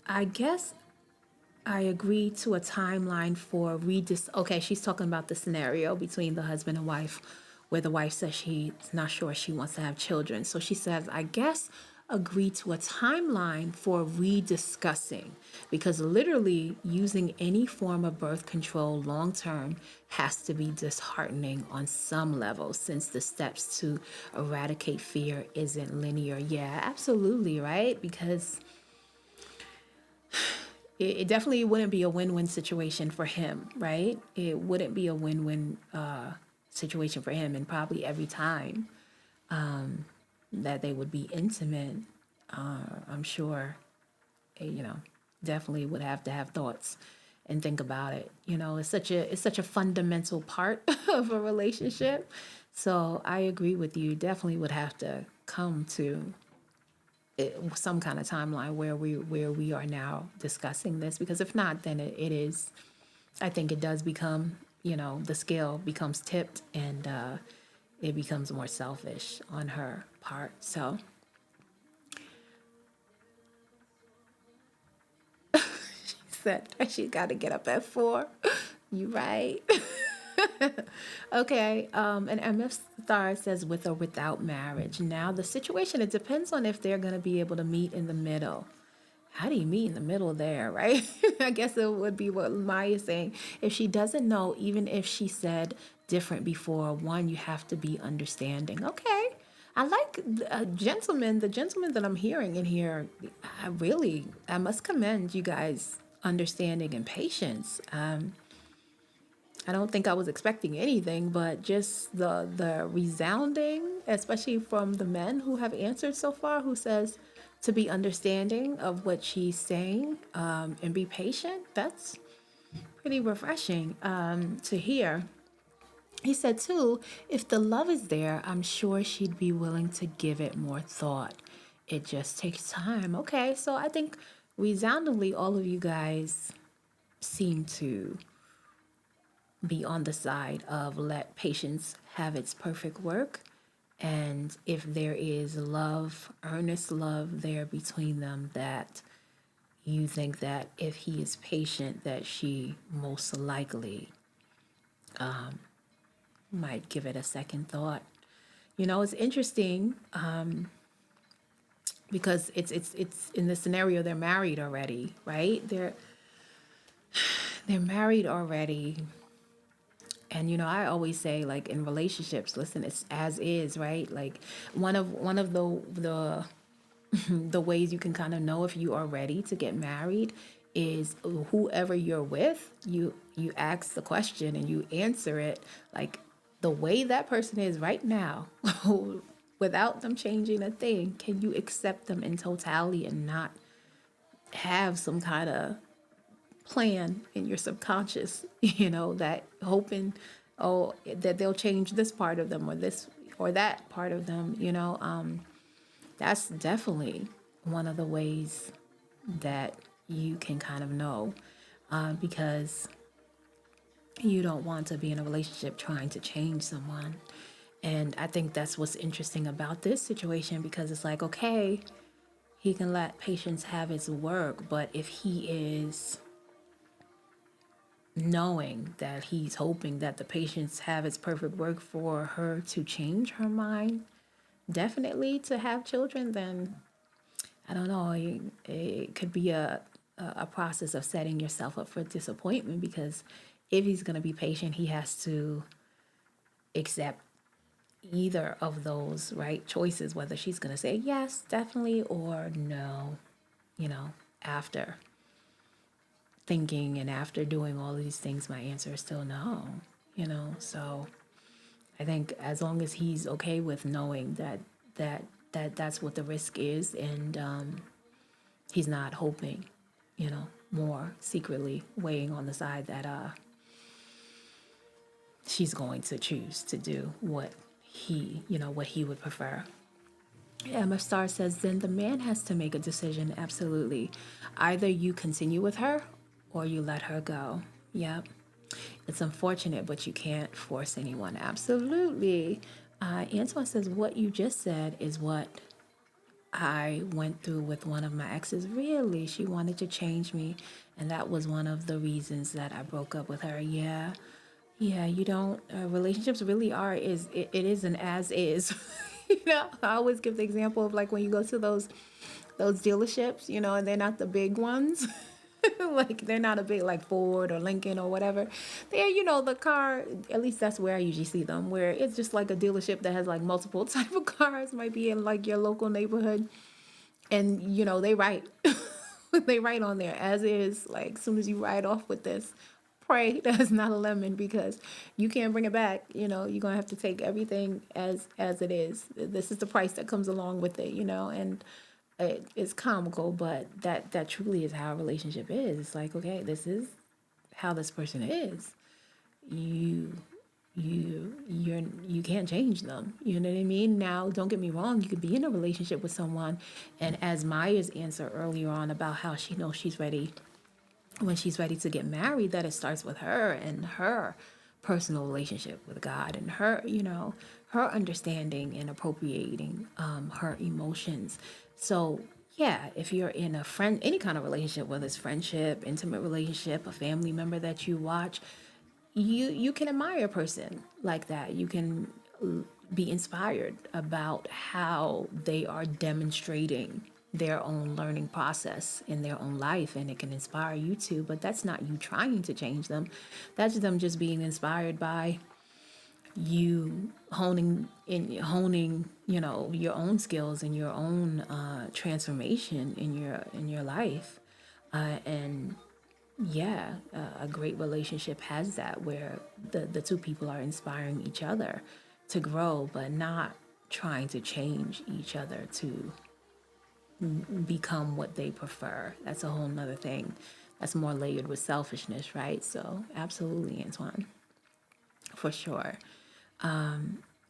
I guess I agree to a timeline for okay, she's talking about the scenario between the husband and wife where the wife says she's not sure she wants to have children. So she says, I guess agree to a timeline for rediscussing because literally using any form of birth control long term has to be disheartening on some level since the steps to eradicate fear isn't linear. Yeah, absolutely, right? Because it definitely wouldn't be a win-win situation for him, right? It wouldn't be a win-win situation for him, and probably every time that they would be intimate, I'm sure, you know, definitely would have to have thoughts and think about it. You know, it's such a fundamental part of a relationship. So I agree with you. Definitely would have to come to some kind of timeline where we are now discussing this, because if not, then it is, I think it does become, you know, the scale becomes tipped and it becomes more selfish on her part. So she said she got to get up at 4. You right. Okay, and MF Star says with or without marriage. Now the situation, it depends on if they're going to be able to meet in the middle. How do you meet in the middle there, right? I guess it would be what Maya's saying. If she doesn't know, even if she said different before, one, you have to be understanding. Okay. I like the gentleman that I'm hearing in here. I must commend you guys' understanding and patience. I don't think I was expecting anything, but just the resounding, especially from the men who have answered so far, who says to be understanding of what she's saying and be patient. That's pretty refreshing to hear. He said, too, if the love is there, I'm sure she'd be willing to give it more thought. It just takes time. Okay, so I think resoundingly, all of you guys seem to be on the side of let patience have its perfect work. And if there is love, earnest love there between them, that you think that if he is patient, that she most likely might give it a second thought. You know, it's interesting because it's in the scenario they're married already, right? They're married already. And you know, I always say, like, in relationships, listen, it's as is, right? Like one of the the ways you can kind of know if you are ready to get married is whoever you're with, you ask the question and you answer it like the way that person is right now, without them changing a thing, can you accept them in totality and not have some kind of plan in your subconscious, that hoping, oh, that they'll change this part of them or this or that part of them, that's definitely one of the ways that you can kind of know, because you don't want to be in a relationship trying to change someone. And I think that's what's interesting about this situation, because it's like, okay, he can let patience have its work, but if he is knowing that he's hoping that the patience have its perfect work for her to change her mind, definitely to have children, then I don't know, it could be a process of setting yourself up for disappointment, because if he's going to be patient, he has to accept either of those right choices, whether she's going to say yes, definitely, or no, after thinking and after doing all these things, my answer is still no, so I think as long as he's okay with knowing that's what the risk is, and he's not hoping, more secretly weighing on the side that she's going to choose to do what he would prefer. Emma Star says, then the man has to make a decision. Absolutely. Either you continue with her or you let her go. Yep. It's unfortunate, but you can't force anyone. Absolutely. Antoine says, what you just said is what I went through with one of my exes. Really? She wanted to change me. And that was one of the reasons that I broke up with her. Yeah. Yeah, you don't, relationships really are, it is an as is. I always give the example of like when you go to those dealerships, and they're not the big ones. Like they're not a big like Ford or Lincoln or whatever. They're, the car, at least that's where I usually see them, where it's just like a dealership that has like multiple type of cars, might be in like your local neighborhood. And, they write, they write on there as is, like as soon as you ride off with this, pray that's not a lemon, because you can't bring it back. You're gonna have to take everything as it is. This is the price that comes along with it, and it's comical, but that truly is how a relationship is. It's like, okay, this is how this person is. You can't change them. You know what I mean? Now, don't get me wrong, you could be in a relationship with someone, and as Maya's answer earlier on about how she knows she's ready, when she's ready to get married, that it starts with her and her personal relationship with God, and her, her understanding and appropriating her emotions. So yeah, if you're in a friend, any kind of relationship, whether it's friendship, intimate relationship, a family member that you watch, you can admire a person like that. You can be inspired about how they are demonstrating their own learning process in their own life, and it can inspire you too. But that's not you trying to change them. That's them just being inspired by you honing, your own skills and your own transformation in your life. And yeah, a great relationship has that, where the two people are inspiring each other to grow, but not trying to change each other to become what they prefer. That's a whole nother thing. That's more layered with selfishness, right? So absolutely, Antoine, for sure.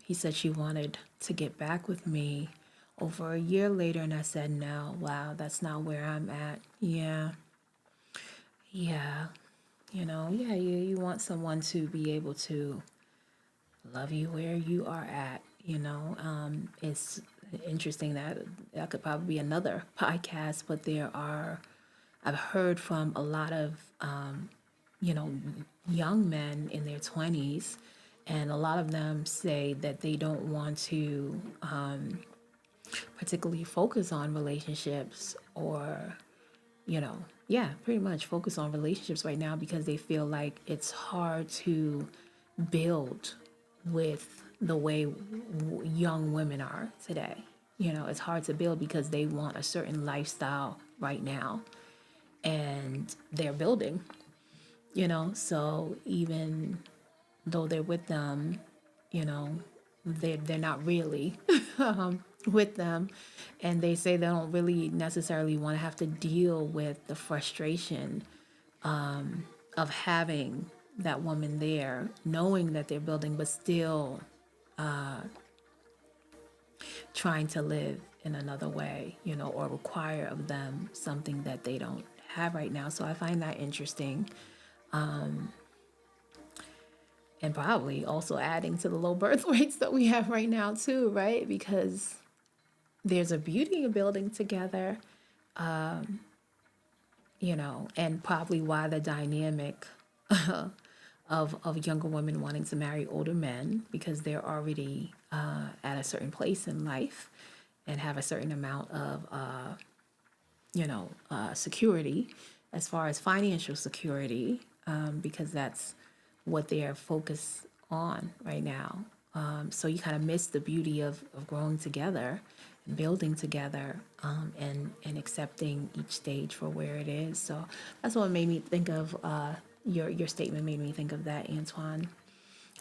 He said she wanted to get back with me over a year later, and I said no. Wow, that's not where I'm at. Yeah. Yeah, you want someone to be able to love you where you are at. It's interesting that could probably be another podcast, but I've heard from a lot of, you know, young men in their 20s, and a lot of them say that they don't want to particularly focus on relationships, or yeah, pretty much focus on relationships right now, because they feel like it's hard to build with the way young women are today. It's hard to build because they want a certain lifestyle right now, and they're building, so even though they're with them, they're not really with them, and they say they don't really necessarily want to have to deal with the frustration of having that woman there, knowing that they're building, but still trying to live in another way, or require of them something that they don't have right now. So I find that interesting. And probably also adding to the low birth rates that we have right now too, right? Because there's a beauty in building together, and probably why the dynamic of younger women wanting to marry older men, because they're already at a certain place in life and have a certain amount of, security as far as financial security, because that's what they're focused on right now. So you kind of miss the beauty of growing together, building together, and accepting each stage for where it is. So that's what made me think of your statement made me think of that, Antoine.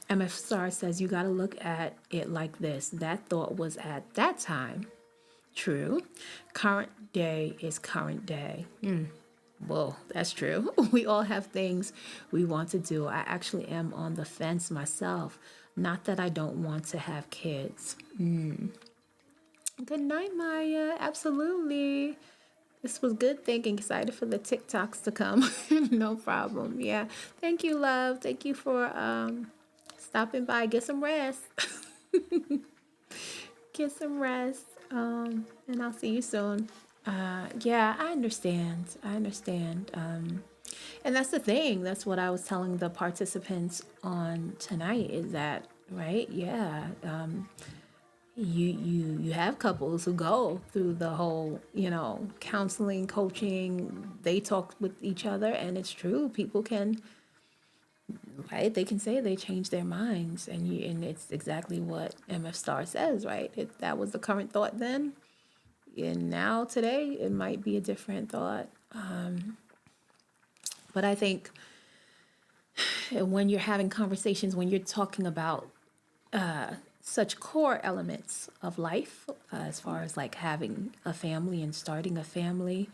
MF Star says you got to look at it like this. That thought was at that time. True. Current day is current day. Well, that's true. We all have things we want to do. I actually am on the fence myself. Not that I don't want to have kids. Good night, Maya. Absolutely. This was good thinking. Excited for the TikToks to come. No problem. Yeah. Thank you, love. Thank you for stopping by. Get some rest. Get some rest. And I'll see you soon. Yeah, I understand. I understand. And that's the thing. That's what I was telling the participants on tonight is that, right? Yeah. You have couples who go through the whole, counseling, coaching, they talk with each other, and it's true. People can, right? They can say they change their minds, and it's exactly what MF Star says, right? That was the current thought then, and now today it might be a different thought. But I think when you're having conversations, when you're talking about such core elements of life, as far as like having a family and starting a family,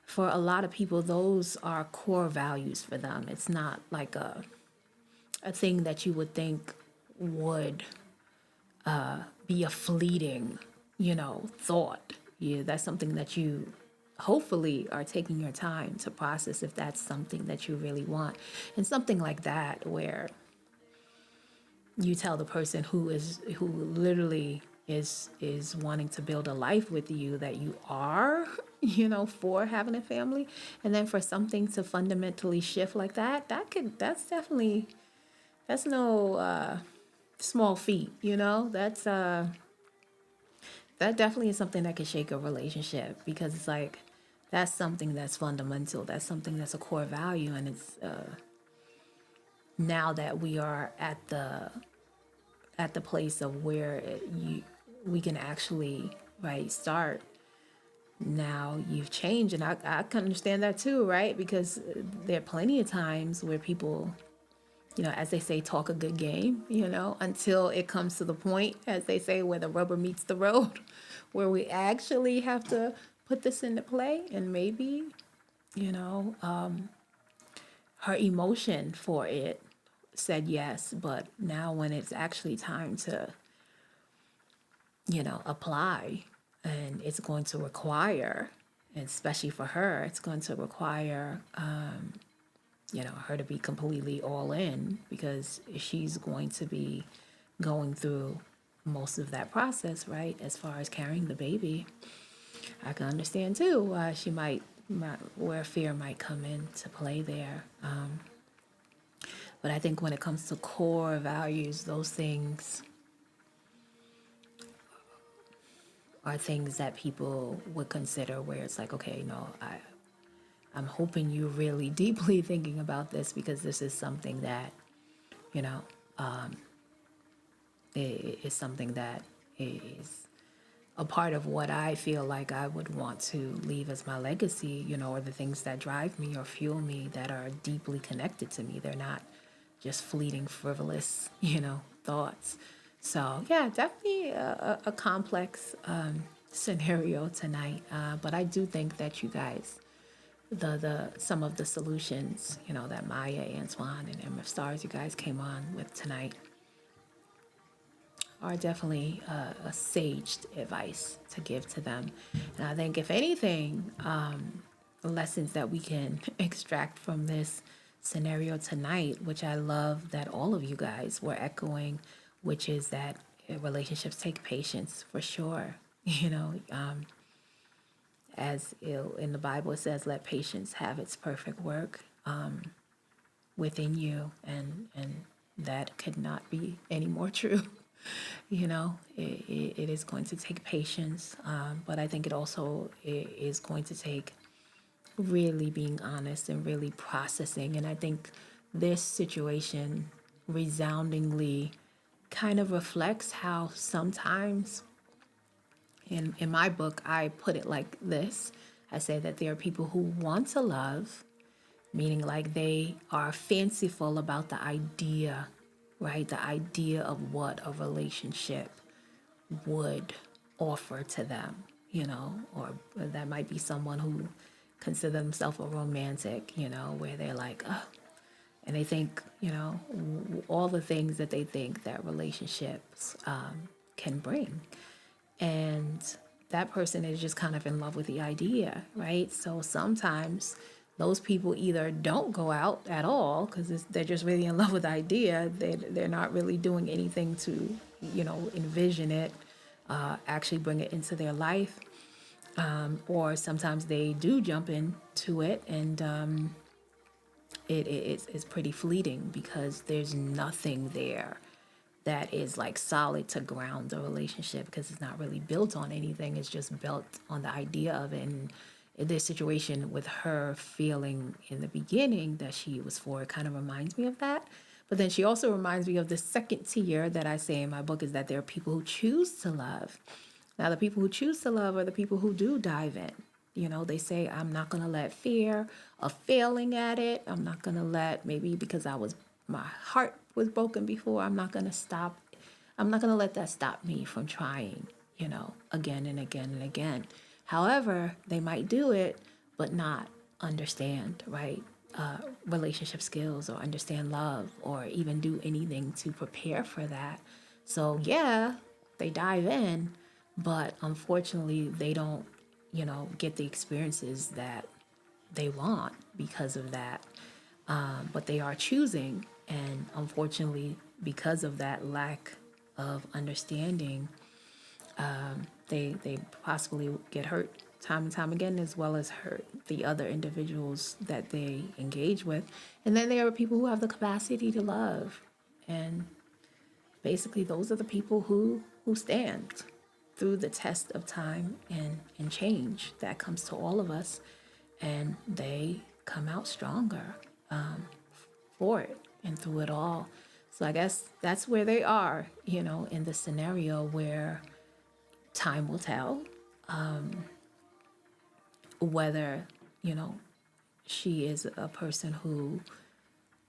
for a lot of people, those are core values for them. It's not like a thing that you would think would be a fleeting, thought. Yeah, that's something that you hopefully are taking your time to process if that's something that you really want. And something like that where you tell the person who literally is wanting to build a life with you that you are, for having a family, and then for something to fundamentally shift like that's no small feat, that definitely is something that could shake a relationship, because it's like that's something that's fundamental, that's something that's a core value, and it's now that we are at the place of where we can actually, right, start. Now you've changed, and I can understand that too, right? Because there are plenty of times where people, as they say, talk a good game, until it comes to the point, as they say, where the rubber meets the road, where we actually have to put this into play. And maybe, her emotion for it said yes, but now when it's actually time to, apply, and it's going to require, and especially for her, it's going to require, her to be completely all in, because she's going to be going through most of that process, right? As far as carrying the baby, I can understand too why she might where fear might come into play there. But I think when it comes to core values, those things are things that people would consider, where it's like, okay, no, I'm hoping you're really deeply thinking about this, because this is something that, is something that is a part of what I feel like I would want to leave as my legacy, or the things that drive me or fuel me that are deeply connected to me. They're not just fleeting, frivolous, thoughts. So yeah, definitely a complex scenario tonight. But I do think that you guys, the some of the solutions, that Maya, Antoine, and MF Stars, you guys came on with tonight, are definitely a sage advice to give to them. And I think, if anything, the lessons that we can extract from this scenario tonight, which I love that all of you guys were echoing, which is that relationships take patience for sure. As in the Bible it says, let patience have its perfect work within you, and that could not be any more true. It is going to take patience, but I think it also is going to take really being honest and really processing. And I think this situation resoundingly kind of reflects how sometimes, in my book, I put it like this. I say that there are people who want to love, meaning like they are fanciful about the idea, right? The idea of what a relationship would offer to them, or that might be someone who consider themselves a romantic, where they're like, oh, and they think, all the things that they think that relationships can bring. And that person is just kind of in love with the idea, right? So sometimes those people either don't go out at all because they're just really in love with the idea. They're not really doing anything to, envision it, actually bring it into their life. Or sometimes they do jump into it, and it's pretty fleeting because there's nothing there that is like solid to ground the relationship, because it's not really built on anything. It's just built on the idea of it. And this situation with her feeling in the beginning that she was for it kind of reminds me of that. But then she also reminds me of the second tier that I say in my book, is that there are people who choose to love. Now, the people who choose to love are the people who do dive in. They say, I'm not going to let fear of failing at it. I'm not going to let, maybe because my heart was broken before, I'm not going to stop. I'm not going to let that stop me from trying, again and again and again. However, they might do it, but not understand, right? Relationship skills, or understand love, or even do anything to prepare for that. So yeah, they dive in, but unfortunately they don't, get the experiences that they want because of that. But they are choosing, and unfortunately, because of that lack of understanding, they possibly get hurt time and time again, as well as hurt the other individuals that they engage with. And then there are people who have the capacity to love, and basically those are the people who stand through the test of time and change that comes to all of us, and they come out stronger for it and through it all. So I guess that's where they are, in the scenario where time will tell whether, she is a person who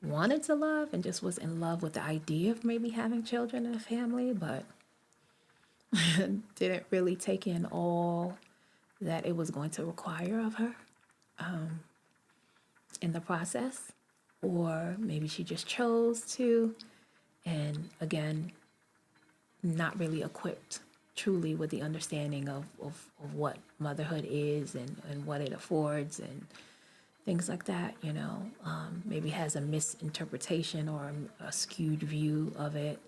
wanted to love and just was in love with the idea of maybe having children and a family, but didn't really take in all that it was going to require of her in the process. Or maybe she just chose to, and again, not really equipped truly with the understanding of what motherhood is, and what it affords, and things like that, maybe has a misinterpretation or a skewed view of it.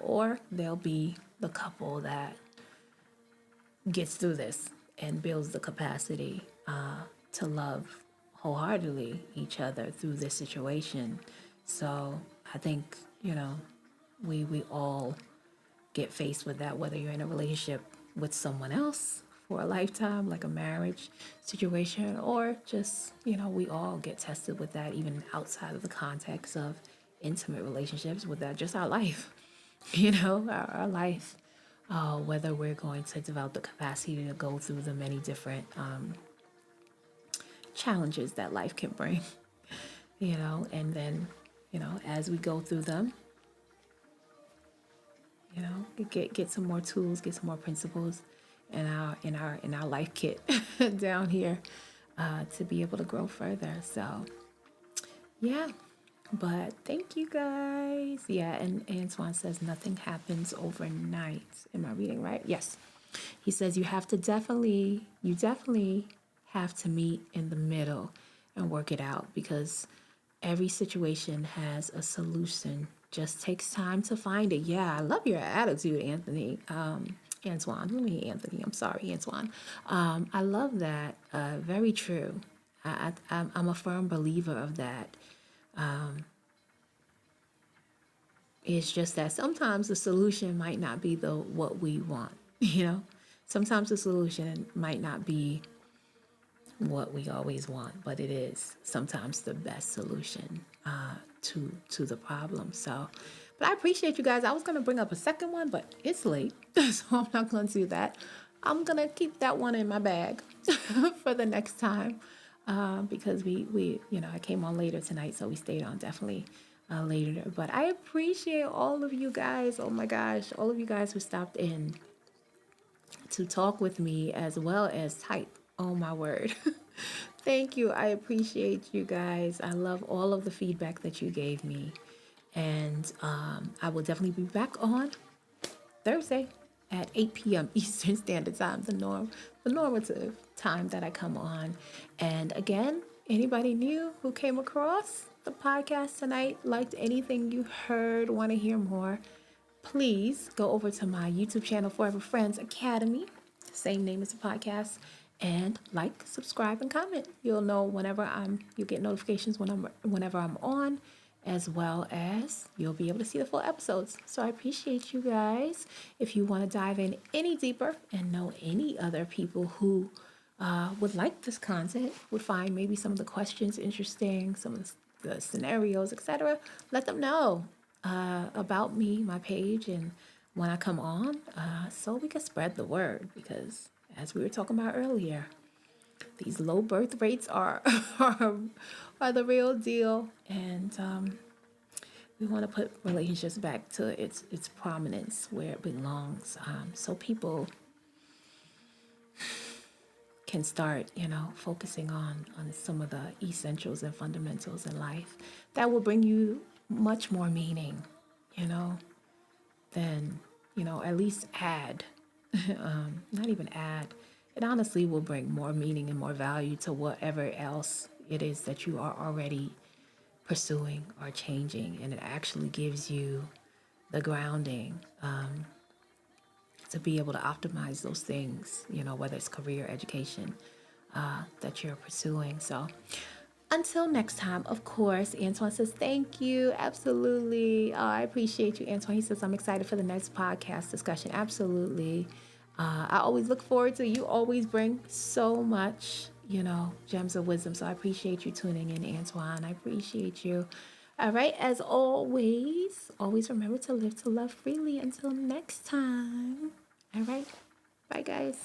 Or they'll be the couple that gets through this and builds the capacity to love wholeheartedly each other through this situation. So I think, we all get faced with that, whether you're in a relationship with someone else for a lifetime, like a marriage situation, or just, we all get tested with that, even outside of the context of intimate relationships, with that, just our life, our life, whether we're going to develop the capacity to go through the many different challenges that life can bring, and then, as we go through them, get some more tools, get some more principles in our life kit down here to be able to grow further. So yeah. But thank you guys. Yeah, and Antoine says nothing happens overnight. Am I reading right? Yes. He says you definitely have to meet in the middle and work it out because every situation has a solution. Just takes time to find it. Yeah, I love your attitude, Anthony. Antoine. Let me Anthony. I'm sorry, Antoine. I love that. Very true. I'm a firm believer of that. It's just that sometimes the solution might not be the what we want, you know? Sometimes the solution might not be what we always want, but it is sometimes the best solution to the problem. So, but I appreciate you guys. I was gonna bring up a second one, but it's late, so I'm not gonna do that. I'm gonna keep that one in my bag for the next time because we I came on later tonight, so we stayed on definitely later. But I appreciate all of you guys. Oh my gosh, all of you guys who stopped in to talk with me as well as type. Oh my word. Thank you. I appreciate you guys. I love all of the feedback that you gave me. And I will definitely be back on Thursday at 8 p.m. Eastern Standard Time, the normative time that I come on. And again, anybody new who came across the podcast tonight, liked anything you heard, want to hear more, please go over to my YouTube channel, Forever Friends Academy, same name as the podcast, and like, subscribe, and comment. You'll know you'll get notifications whenever I'm on, as well as you'll be able to see the full episodes. So I appreciate you guys. If you want to dive in any deeper and know any other people who would like this content, would find maybe some of the questions interesting, some of the scenarios, etc., let them know about me, my page, and when I come on, so we can spread the word. Because as we were talking about earlier, these low birth rates are are the real deal, and we want to put relationships back to its prominence where it belongs, so people can start, focusing on some of the essentials and fundamentals in life that will bring you much more meaning, than, at least add, not even add. It honestly will bring more meaning and more value to whatever else it is that you are already pursuing or changing. And it actually gives you the grounding to be able to optimize those things, whether it's career, education, that you're pursuing. So until next time, of course, Antoine says, thank you. Absolutely. I appreciate you, Antoine. He says, I'm excited for the next podcast discussion. Absolutely. I always look forward to you. Always bring so much, gems of wisdom. So I appreciate you tuning in, Antoine. I appreciate you. All right. As always remember to live to love freely. Until next time. All right. Bye, guys.